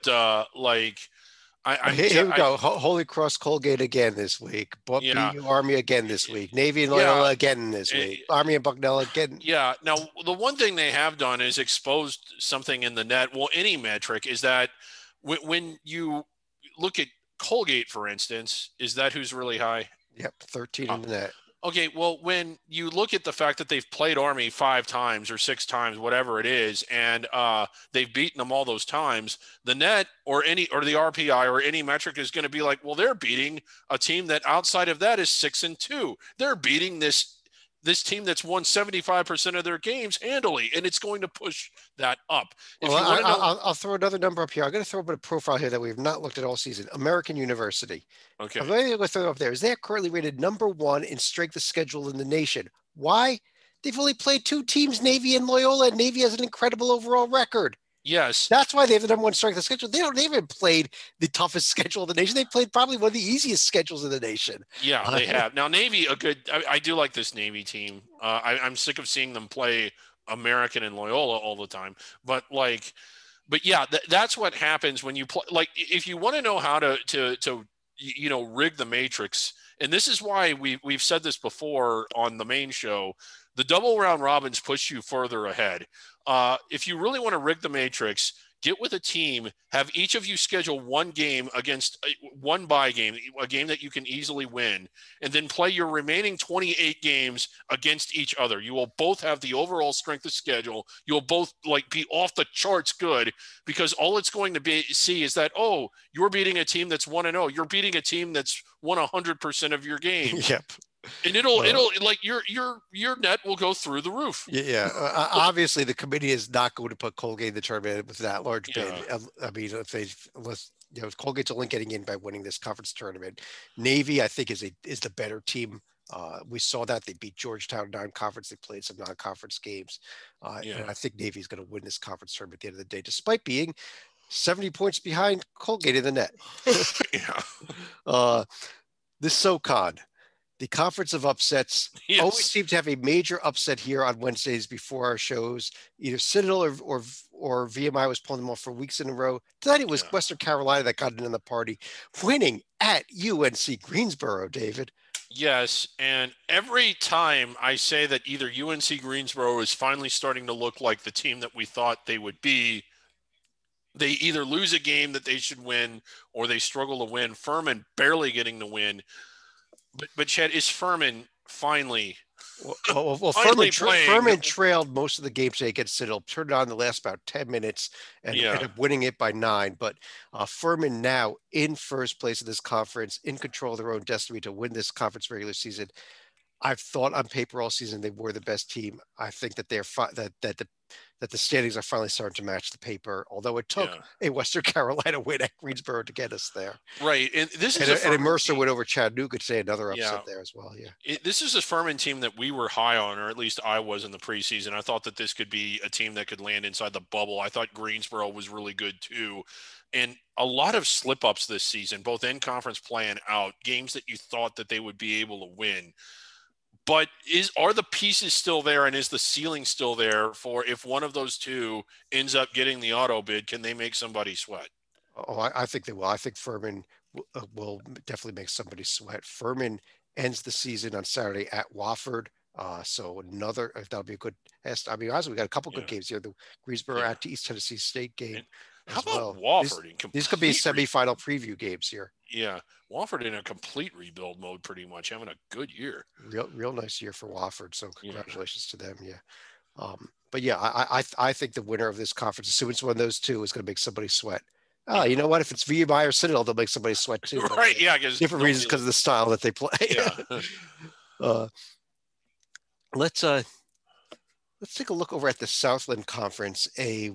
here we go. Holy Cross Colgate again this week. BU Army again this week. Navy and Loyola again this week. Army and Bucknell again. Yeah. Now, the one thing they have done is exposed something in the net. Well, any metric is that when you look at Colgate, for instance, is that who's really high? Yep, 13 in the net. Okay, well, when you look at the fact that they've played Army 5 times or 6 times, whatever it is, and they've beaten them all those times, the net or the RPI or any metric is going to be like, well, they're beating a team that outside of that is 6-2. They're beating this team that's won 75% of their games handily, and it's going to push that up. I'll throw another number up here. I'm going to throw up a profile here that we have not looked at all season. American University. Okay. I'm going to throw up there. Is they currently rated number 1 in strength of schedule in the nation? Why? They've only played 2 teams, Navy and Loyola, and Navy has an incredible overall record. Yes. That's why they have the number 1 strength of schedule. They haven't played the toughest schedule of the nation. They played probably one of the easiest schedules in the nation. Yeah, they have. Now, Navy, I do like this Navy team. I'm sick of seeing them play American and Loyola all the time. But yeah, that's what happens when you play. Like, if you want to know how to rig the matrix, and this is why we've said this before on the main show, the double round robins push you further ahead. If you really want to rig the matrix, get with a team, have each of you schedule 1 game against one bye game, a game that you can easily win, and then play your remaining 28 games against each other. You will both have the overall strength of schedule. You'll both be off the charts good, because all it's going to see is that, oh, you're beating a team that's 1-0. You're beating a team that's won 100% of your games. Yep. And it'll like your net will go through the roof. Yeah. Obviously, the committee is not going to put Colgate in the tournament with that large bid. Yeah. I mean, unless Colgate's only getting in by winning this conference tournament. Navy, I think, is the better team. We saw that they beat Georgetown non-conference. They played some non-conference games, and I think Navy is going to win this conference tournament at the end of the day, despite being 70 points behind Colgate in the net. Yeah. This SoCon, the conference of upsets, Yes. always seem to have a major upset here on Wednesdays before our shows. Either Citadel or VMI was pulling them off for weeks in a row. Tonight it was Western Carolina that got in the party, winning at UNC Greensboro, David. Yes, and every time I say that either UNC Greensboro is finally starting to look like the team that we thought they would be, they either lose a game that they should win or they struggle to win. Furman barely getting the win. But Chad, is Furman finally Furman trailed most of the games today against Citadel, turned it on the last about 10 minutes and ended up winning it by 9. But Furman now in first place in this conference, in control of their own destiny to win this conference regular season. I've thought on paper all season they were the best team. I think that that the standings are finally starting to match the paper, although it took a Western Carolina win at Greensboro to get us there. Right. And this is a Mercer win over Chattanooga today, another upset there as well. Yeah. This is a Furman team that we were high on, or at least I was in the preseason. I thought that this could be a team that could land inside the bubble. I thought Greensboro was really good too. And a lot of slip ups this season, both in conference play and out, games that you thought that they would be able to win. But are the pieces still there, and is the ceiling still there for if one of those two ends up getting the auto bid, can they make somebody sweat? Oh, I think they will. I think Furman will definitely make somebody sweat. Furman ends the season on Saturday at Wofford. So that'll be a good test. I mean, honestly, we got a couple good games here. The Greensboro at East Tennessee State game. How about Wofford? These could be semifinal preview games here. Yeah, Wofford in a complete rebuild mode, pretty much having a good year. Real nice year for Wofford. So congratulations to them. Yeah, but yeah, I think the winner of this conference, assuming it's one of those two, is going to make somebody sweat. Oh, you know what? If it's VMI or Citadel, they'll make somebody sweat too. Right? Yeah, different reasons because of the style that they play. Yeah. Let's take a look over at the Southland Conference.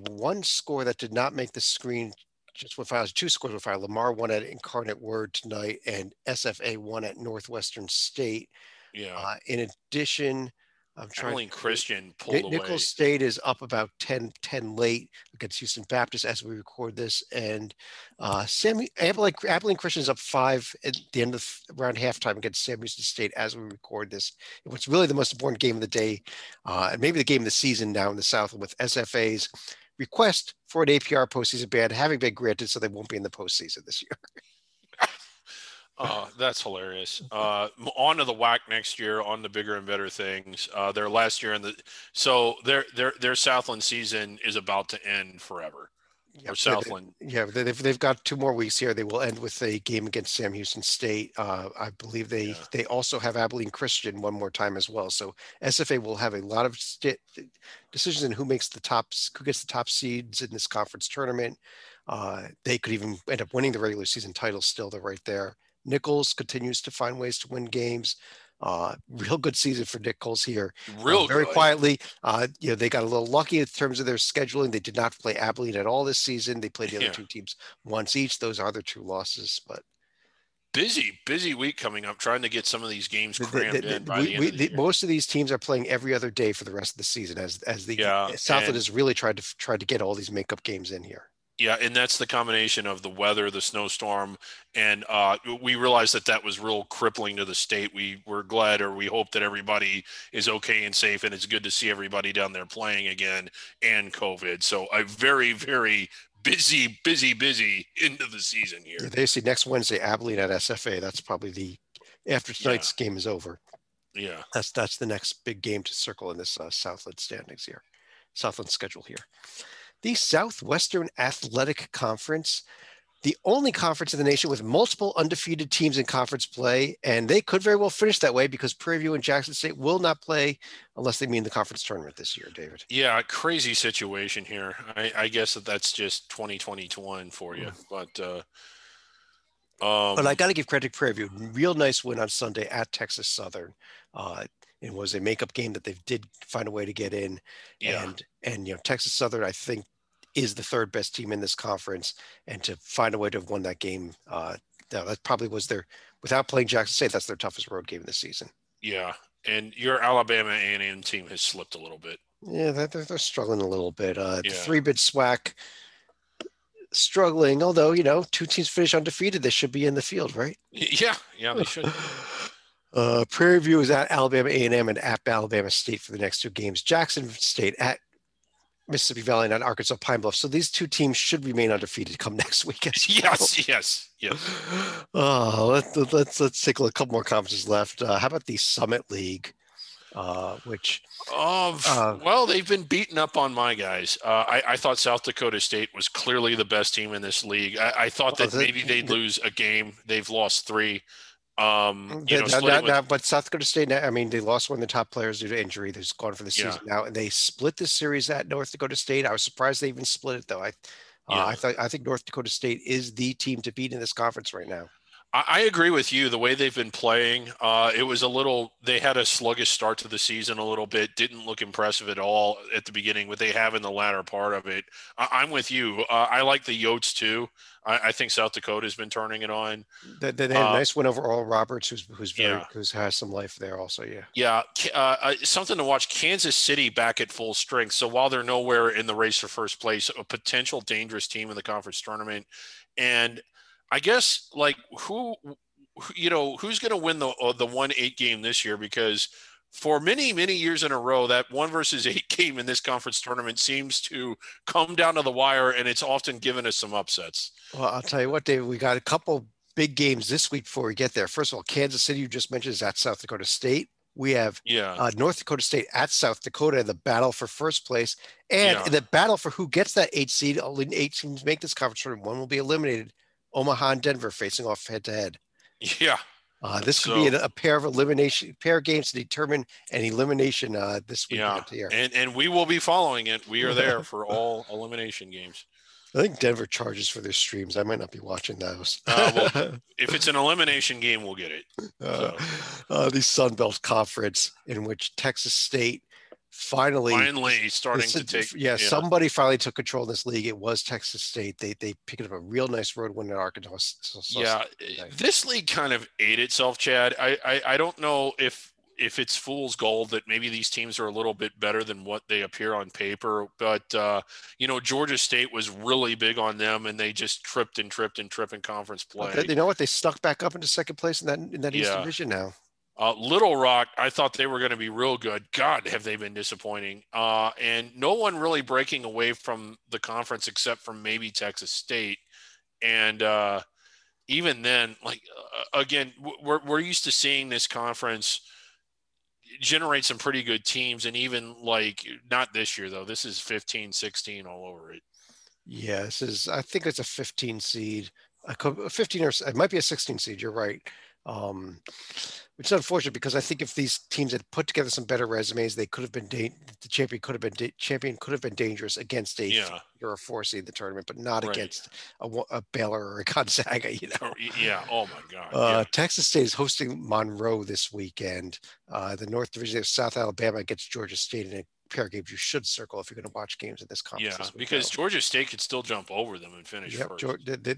One score that did not make the screen just with finals. 2 scores with final. Lamar won at Incarnate Word tonight, and SFA won at Northwestern State. Yeah. In addition, Abilene Christian pulled away. Nichols State is up about 10 late against Houston Baptist as we record this, and Abilene Christian is up 5 at the end of around halftime against Sam Houston State as we record this. What's really the most important game of the day, and maybe the game of the season now in the South, with SFA's request for an APR postseason ban having been granted, so they won't be in the postseason this year. That's hilarious. On to the WAC next year, on the bigger and better things. Their last year so their Southland season is about to end forever. Or Southland. They've got 2 more weeks here. They will end with a game against Sam Houston State. I believe they also have Abilene Christian one more time as well. So SFA will have a lot of decisions in who gets the top seeds in this conference tournament. They could even end up winning the regular season title still. They're right there. Nichols continues to find ways to win games. Real good season for Nichols here. Very quietly. They got a little lucky in terms of their scheduling. They did not play Abilene at all this season. They played the other 2 teams once each. Those are their 2 losses, but busy week coming up, trying to get some of these games crammed in by the end of the year. Most of these teams are playing every other day for the rest of the season as the Southland has really tried to get all these makeup games in here. Yeah, and that's the combination of the weather, the snowstorm, and we realized that was real crippling to the state. We were glad, or we hope that everybody is okay and safe, and it's good to see everybody down there playing again, and COVID. So a very, very busy into the season here. Yeah, they see next Wednesday Abilene at SFA. That's probably after tonight's game is over. Yeah, that's the next big game to circle in this Southland standings here, Southland schedule here. The Southwestern Athletic Conference, the only conference in the nation with multiple undefeated teams in conference play, and they could very well finish that way because Prairie View and Jackson State will not play unless they mean the conference tournament this year, David. Yeah, crazy situation here. I guess that's just 2021 for you. But But I got to give credit to Prairie View. Real nice win on Sunday at Texas Southern. Uh, it was a makeup game that they did find a way to get in, Yeah. and Texas Southern I think is the third best team in this conference, and to find a way to have won that game, that probably was their without playing Jackson State. That's their toughest road game of the season. Yeah. And your Alabama A&M team has slipped a little bit. Yeah, they're struggling a little bit. The Yeah. three-bit SWAC struggling, although two teams finish undefeated. They should be in the field, right? Yeah. Yeah, they should. Prairie View is at Alabama A&M and at Alabama State for the next two games. Jackson State at Mississippi Valley and at Arkansas Pine Bluff. So these two teams should remain undefeated come next week. Yes. Let's take a couple more conferences left. How about the Summit League? Well, they've been beaten up on my guys. I thought South Dakota State was clearly the best team in this league. I thought that maybe they'd lose a game. They've lost three. But South Dakota State, I mean, they lost one of the top players due to injury. They're just gone for the season now, and they split this series at North Dakota State. I was surprised they even split it, though. I think North Dakota State is the team to beat in this conference right now. I agree with you. The way they've been playing, it was they had a sluggish start to the season a little bit. Didn't look impressive at all at the beginning, but they have in the latter part of it. I'm with you. I like the Yotes too. I think South Dakota's been turning it on. They had a nice win over Oral Roberts, who's has some life there also. Yeah. Something to watch. Kansas City back at full strength. So while they're nowhere in the race for first place, a potential dangerous team in the conference tournament. And I guess who's going to win the 1-8 game this year? Because for many, many years in a row, that 1-8 game in this conference tournament seems to come down to the wire, and it's often given us some upsets. Well, I'll tell you what, Dave, we got a couple big games this week before we get there. First of all, Kansas City, you just mentioned, is at South Dakota State. We have North Dakota State at South Dakota in the battle for first place. And in the battle for who gets that 8 seed, only 8 teams make this conference tournament. One will be eliminated. Omaha and Denver facing off head-to-head. Yeah. This could be a pair of games to determine an elimination this week. Yeah, and we will be following it. We are there for all elimination games. I think Denver charges for their streams. I might not be watching those. If it's an elimination game, we'll get it. The Sun Belt Conference, in which Texas State finally starting to take. Somebody finally took control of this league. It was Texas State. They picked up a real nice road win at Arkansas. This league kind of ate itself, Chad. I don't know if it's fool's gold that maybe these teams are a little bit better than what they appear on paper, but Georgia State was really big on them, and they just tripped in conference play. You know what? They stuck back up into second place in that East Division now. Little Rock, I thought they were going to be real good. God, have they been disappointing. And no one really breaking away from the conference except for maybe Texas State. And even then, again, we're used to seeing this conference generate some pretty good teams. And even not this year, though. This is 15, 16 all over it. Yeah, I think it's a 15 seed. 15 or it might be a 16 seed. You're right. Which is unfortunate because I think if these teams had put together some better resumes, they could have been the champion could have been dangerous against a 4 seed in the tournament, but not against a Baylor or a Gonzaga. Yeah. Oh my God. Texas State is hosting Monroe this weekend. The North Division of South Alabama against Georgia State in a pair of games you should circle if you're going to watch games in this conference. Yeah, because Georgia State could still jump over them and finish first.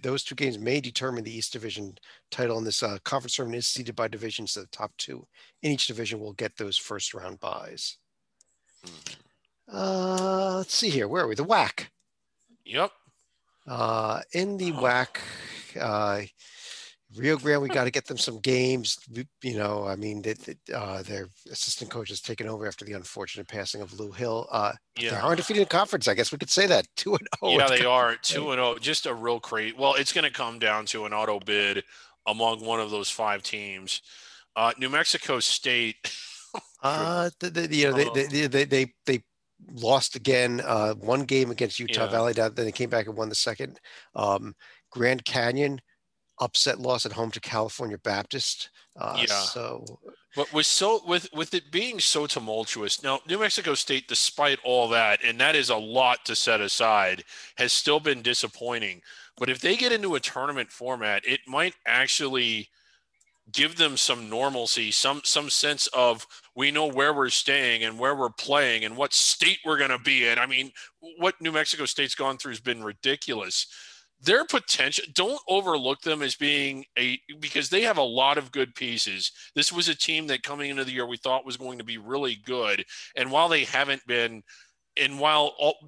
Those two games may determine the East Division title, and this conference tournament is seeded by division, so the top 2 in each division will get those first round buys. Let's see here. Where are we? The WAC. Yep. In the WAC, Rio Grande, we got to get them some games. Their assistant coach has taken over after the unfortunate passing of Lou Hill. They're undefeated in conference. I guess we could say that 2-0. Yeah, they are 2-0. Just a real crate. Well, it's going to come down to an auto bid among one of those 5 teams. New Mexico State. They lost again. One game against Utah Valley. Then they came back and won the second. Grand Canyon. Upset loss at home to California Baptist. So But with it being so tumultuous now, New Mexico State, despite all that, and that is a lot to set aside, has still been disappointing. But if they get into a tournament format, it might actually give them some normalcy, some sense of we know where we're staying and where we're playing and what state we're going to be in. I mean, what New Mexico State's gone through has been ridiculous. Their potential, don't overlook them as being because they have a lot of good pieces. This was a team that coming into the year we thought was going to be really good. And while they haven't been, and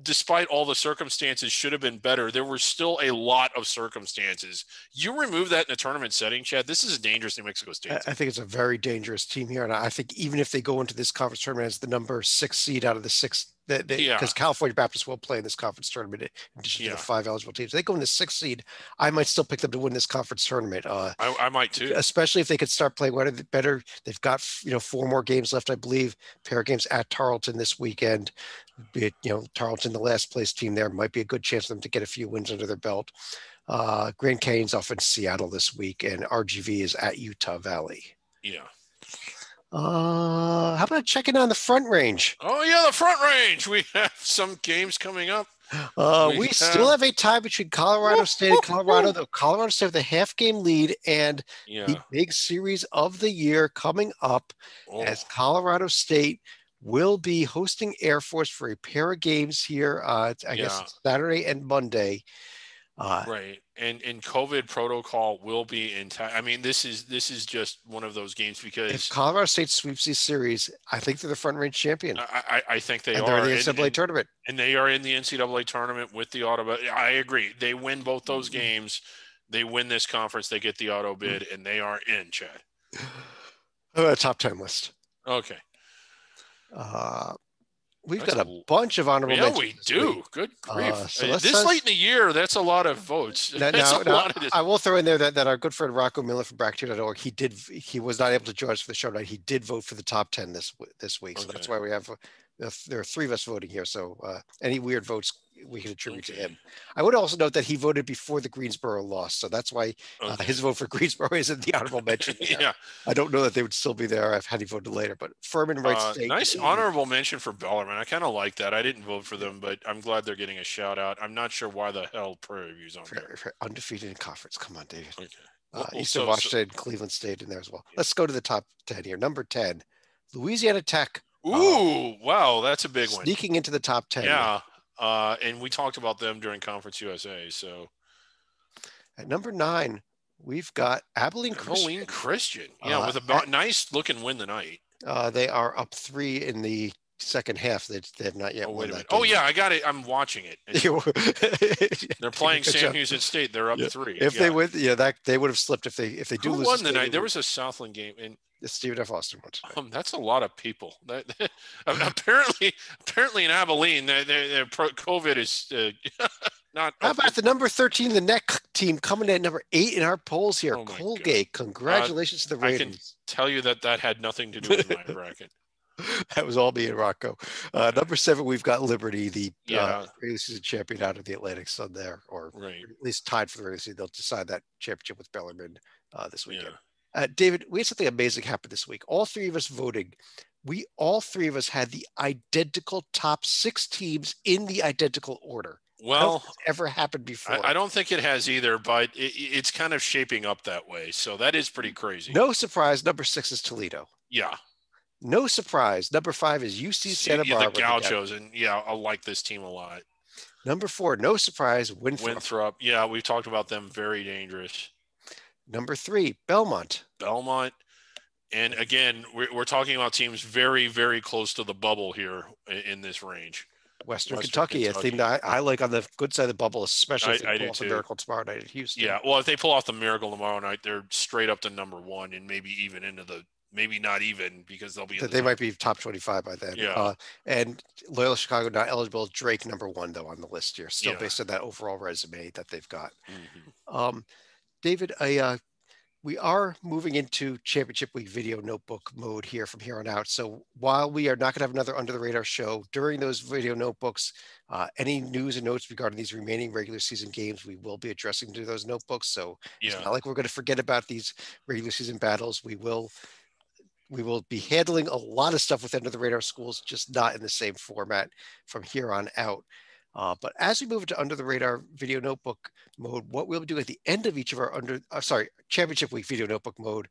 despite all the circumstances should have been better, there were still a lot of circumstances. You remove that in a tournament setting, Chad, this is a dangerous New Mexico State team. I think it's a very dangerous team here. And I think even if they go into this conference tournament as the number 6 seed out of the 6, because California Baptist will play in this conference tournament in addition to the 5 eligible teams. They go in the 6th seed. I might still pick them to win this conference tournament. I might too, especially if they could start playing better. They've got 4 more games left, I believe. Pair of games at Tarleton this weekend. Be it, Tarleton, the last place team there, might be a good chance for them to get a few wins under their belt. Grand Canyon's off in Seattle this week, and RGV is at Utah Valley. Yeah. How about checking on the Front Range? Oh yeah, the Front Range. We have some games coming up. We still have a tie between Colorado State and Colorado. Though Colorado State with a half-game lead, and the big series of the year coming up, as Colorado State will be hosting Air Force for a pair of games here. I guess Saturday and Monday. Right, and COVID protocol will be intact. I mean, this is just one of those games because if Colorado State sweeps these series, I think they're the Front Range champion. I think they and are. They're in the NCAA tournament, and they are in the NCAA tournament with the auto. I agree. They win both those games. They win this conference. They get the auto bid, and they are in. Chad, a top 10 list. Okay. We've got a bunch of honorable mentions. Yeah, we do. Week. Good grief. This late in the year, that's a lot of votes. I will throw in there that our good friend Rocco Miller from Bracket.org, he was not able to join us for the show tonight. He did vote for the top 10 this week. So that's why we have there are 3 of us voting here. So any weird votes we can attribute to him. I would also note that he voted before the Greensboro loss. So that's why his vote for Greensboro isn't the honorable mention. Yeah. I don't know that they would still be there had he voted later, but Furman writes nice honorable mention for Bellarmine. I kind of like that. I didn't vote for them, but I'm glad they're getting a shout out. I'm not sure why the hell Prairie View's on there. Undefeated in conference. Come on, David. Okay. Eastern Washington, Cleveland State in there as well. Let's go to the top 10 here. Number 10, Louisiana Tech. Ooh, wow, that's a big one. Sneaking into the top 10. Yeah. And we talked about them during Conference USA. So at number 9, we've got Abilene Christian. Yeah, with a nice looking win tonight. They are up 3 in the second half. They have not yet won that game. Oh yeah, I got it. I'm watching it. They're playing Sam Houston State. They're up 3. If they win, they would have slipped if they do lose. Who won the night? There was a Southland game and Stephen F. Austin won. That's a lot of people. Apparently in Abilene, their COVID is not. How about the number 13, the NEC team coming in at number 8 in our polls here? Oh Colgate. Congratulations to the Ravens. I can tell you that had nothing to do with my bracket. That was all me and Rocco. Number 7, we've got Liberty, the regular season champion out of the Atlantic Sun there, or at least tied for the regular season. They'll decide that championship with Bellarmine this weekend. David, we had something amazing happen this week. All 3 of us voting. All 3 of us had the identical top 6 teams in the identical order. Well, ever happened before. I don't think it has either, but it's kind of shaping up that way. So that is pretty crazy. No surprise. Number 6 is Toledo. Yeah. No surprise. Number 5 is UC Santa Barbara. The Gauchos, and I like this team a lot. Number 4, no surprise, Winthrop. Yeah, we've talked about them. Very dangerous. Number 3, Belmont. And again, we're talking about teams very, very close to the bubble here in this range. Western Kentucky, a team that I like on the good side of the bubble, especially if they pull off the miracle tomorrow night at Houston. Yeah, well, if they pull off the miracle tomorrow night, they're straight up to number 1 and maybe even into the maybe not even because they'll be. They might be top 25 by then. Yeah. And Loyola Chicago not eligible. Drake number 1 though on the list here, still based on that overall resume that they've got. Mm-hmm. David, we are moving into Championship Week video notebook mode here from here on out. So while we are not going to have another Under the Radar show during those video notebooks, any news and notes regarding these remaining regular season games, we will be addressing to those notebooks. So it's not like we're going to forget about these regular season battles. We will We will be handling a lot of stuff with Under the Radar schools, just not in the same format from here on out. But as we move into Under the Radar video notebook mode, what we'll do at the end of each of our Championship Week video notebook mode,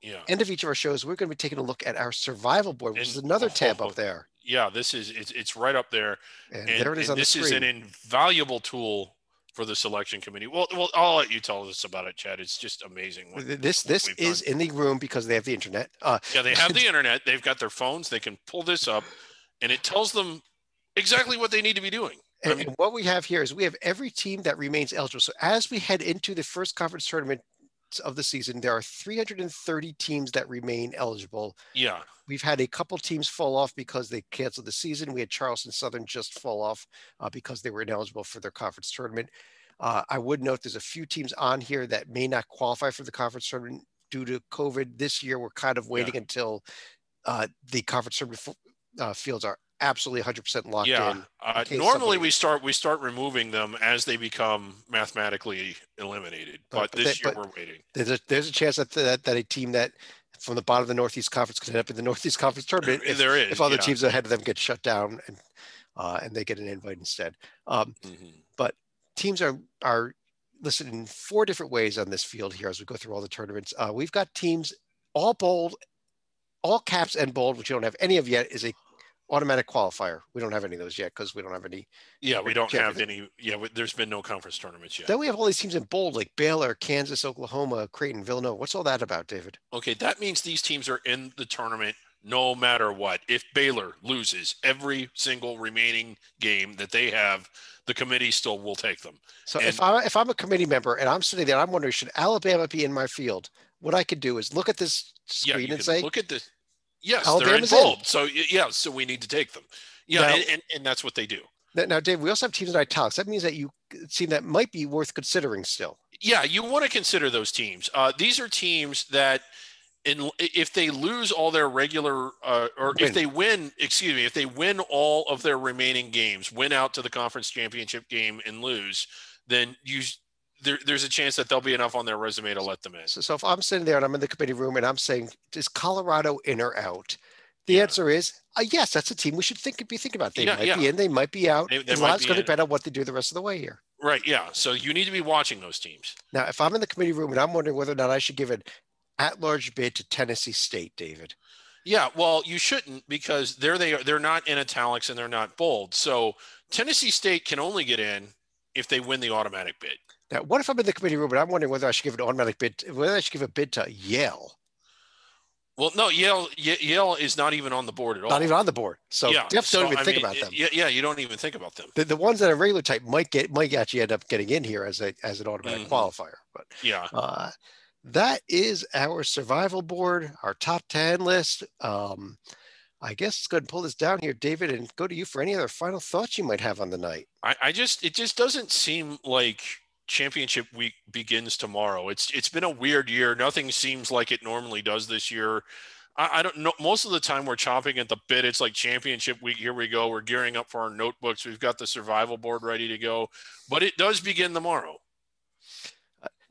Yeah. end of each of our shows, we're going to be taking a look at our survival board, which is another tab up there. Yeah, it's right up there. And there it is on the screen. This is an invaluable tool for the selection committee. Well, I'll let you tell us about it, Chad. It's just amazing. This is in the room because they have the internet. Yeah, they have the internet. They've got their phones. They can pull this up, and it tells them exactly what they need to be doing. And what we have here is we have every team that remains eligible. So as we head into the first conference tournament of the season, there are 330 teams that remain eligible. Yeah. We've had a couple teams fall off because they canceled the season. We had Charleston Southern just fall off because they were ineligible for their conference tournament. I would note there's a few teams on here that may not qualify for the conference tournament due to COVID. This year, we're kind of waiting until the conference tournament fields are absolutely 100% locked in. Normally we start removing them as they become mathematically eliminated, but this year we're waiting. There's a chance that a team that from the bottom of the Northeast Conference could end up in the Northeast Conference tournament if other teams ahead of them get shut down and they get an invite instead. But teams are listed in 4 different ways on this field here as we go through all the tournaments. We've got teams all bold, all caps and bold, which you don't have any of yet, is a automatic qualifier. We don't have any of those yet because we don't have any. Yeah, we don't have any. Yeah, there's been no conference tournaments yet. Then we have all these teams in bold, like Baylor, Kansas, Oklahoma, Creighton, Villanova. What's all that about, David? Okay, that means these teams are in the tournament no matter what. If Baylor loses every single remaining game that they have, the committee still will take them. So if I'm a committee member and I'm sitting there, I'm wondering, should Alabama be in my field? What I could do is look at this screen and say, look at this. Yes, Alabama's they're in bold. So so we need to take them. Yeah, now, and that's what they do. Now, Dave, we also have teams in italics. That means that you see that might be worth considering still. Yeah, you want to consider those teams. These are teams that, if they lose all their regular, if they win all of their remaining games, win out to the conference championship game and lose, then there's a chance that there'll be enough on their resume to let them in. So if I'm sitting there and I'm in the committee room and I'm saying, is Colorado in or out? The answer is yes. That's a team we should be thinking about. They might be in, they might be out. A lot's going to depend on what they do the rest of the way here. Right. Yeah. So you need to be watching those teams. Now, if I'm in the committee room and I'm wondering whether or not I should give an at-large bid to Tennessee State, David. Yeah. Well, you shouldn't, because they're not in italics and they're not bold. So Tennessee State can only get in if they win the automatic bid. Now, what if I'm in the committee room and I'm wondering whether I should give an automatic bid, whether I should give a bid to Yale? Well, no, Yale is not even on the board at all. Not even on the board. So don't even think about them. Yeah, you don't even think about them. The ones that are regular type might actually end up getting in here as an automatic qualifier. But that is our survival board, our top 10 list. I guess let's go ahead and pull this down here, David, and go to you for any other final thoughts you might have on the night. It just doesn't seem like championship week begins tomorrow. It's been a weird year. Nothing seems like it normally does this year. I don't know. Most of the time we're chomping at the bit. It's like championship week. Here we go. We're gearing up for our notebooks. We've got the survival board ready to go, but it does begin tomorrow.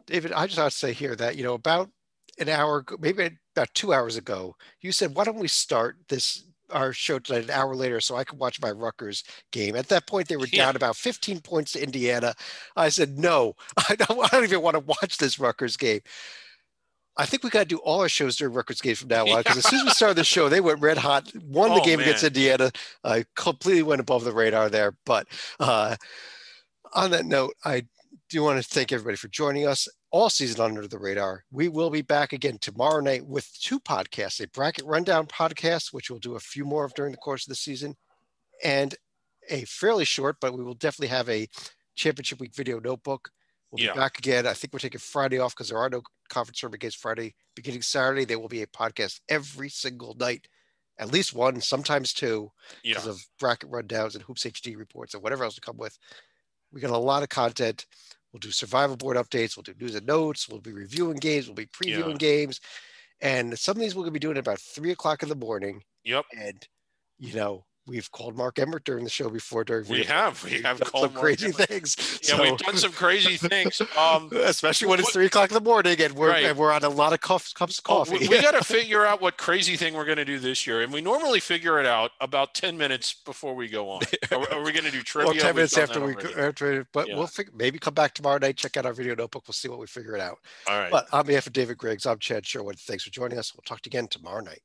David, I just have to say here that, about an hour, maybe about 2 hours ago, you said, why don't we start our show tonight an hour later so I could watch my Rutgers game. At that point, they were down about 15 points to Indiana. I said, no, I don't even want to watch this Rutgers game. I think we got to do all our shows during Rutgers games from now on, because as soon as we started the show, they went red hot, won the game against Indiana, completely went above the radar there. But on that note, I do want to thank everybody for joining us all season Under the Radar. We will be back again tomorrow night with 2 podcasts, a bracket rundown podcast, which we'll do a few more of during the course of the season, and a fairly short, but we will definitely have a championship week video notebook. We'll be back again. I think we're taking Friday off because there are no conference tournament games Friday. Beginning Saturday, there will be a podcast every single night, at least one, sometimes 2, because of bracket rundowns and Hoops HD reports and whatever else to come with. We got a lot of content. We'll do survival board updates. We'll do news and notes. We'll be reviewing games. We'll be previewing games. And some of these we're going to be doing at about 3 o'clock in the morning. Yep. And, we've called Mark Emmert during the show before. We have done called some Mark crazy Emmert. things. Yeah, So- we've done some crazy things. especially when it's 3 o'clock in the morning and we're Right. and we're on a lot of cups of Oh, coffee. we got to figure out what crazy thing we're going to do this year, and we normally figure it out about 10 minutes before we go on. Are we going to do trivia? Or 10 minutes We've done after that already. but Yeah. we'll maybe come back tomorrow night, check out our video notebook. We'll see what we figure it out. All right. But on behalf of David Griggs, I'm Chad Sherwood. Thanks for joining us. We'll talk to you again tomorrow night.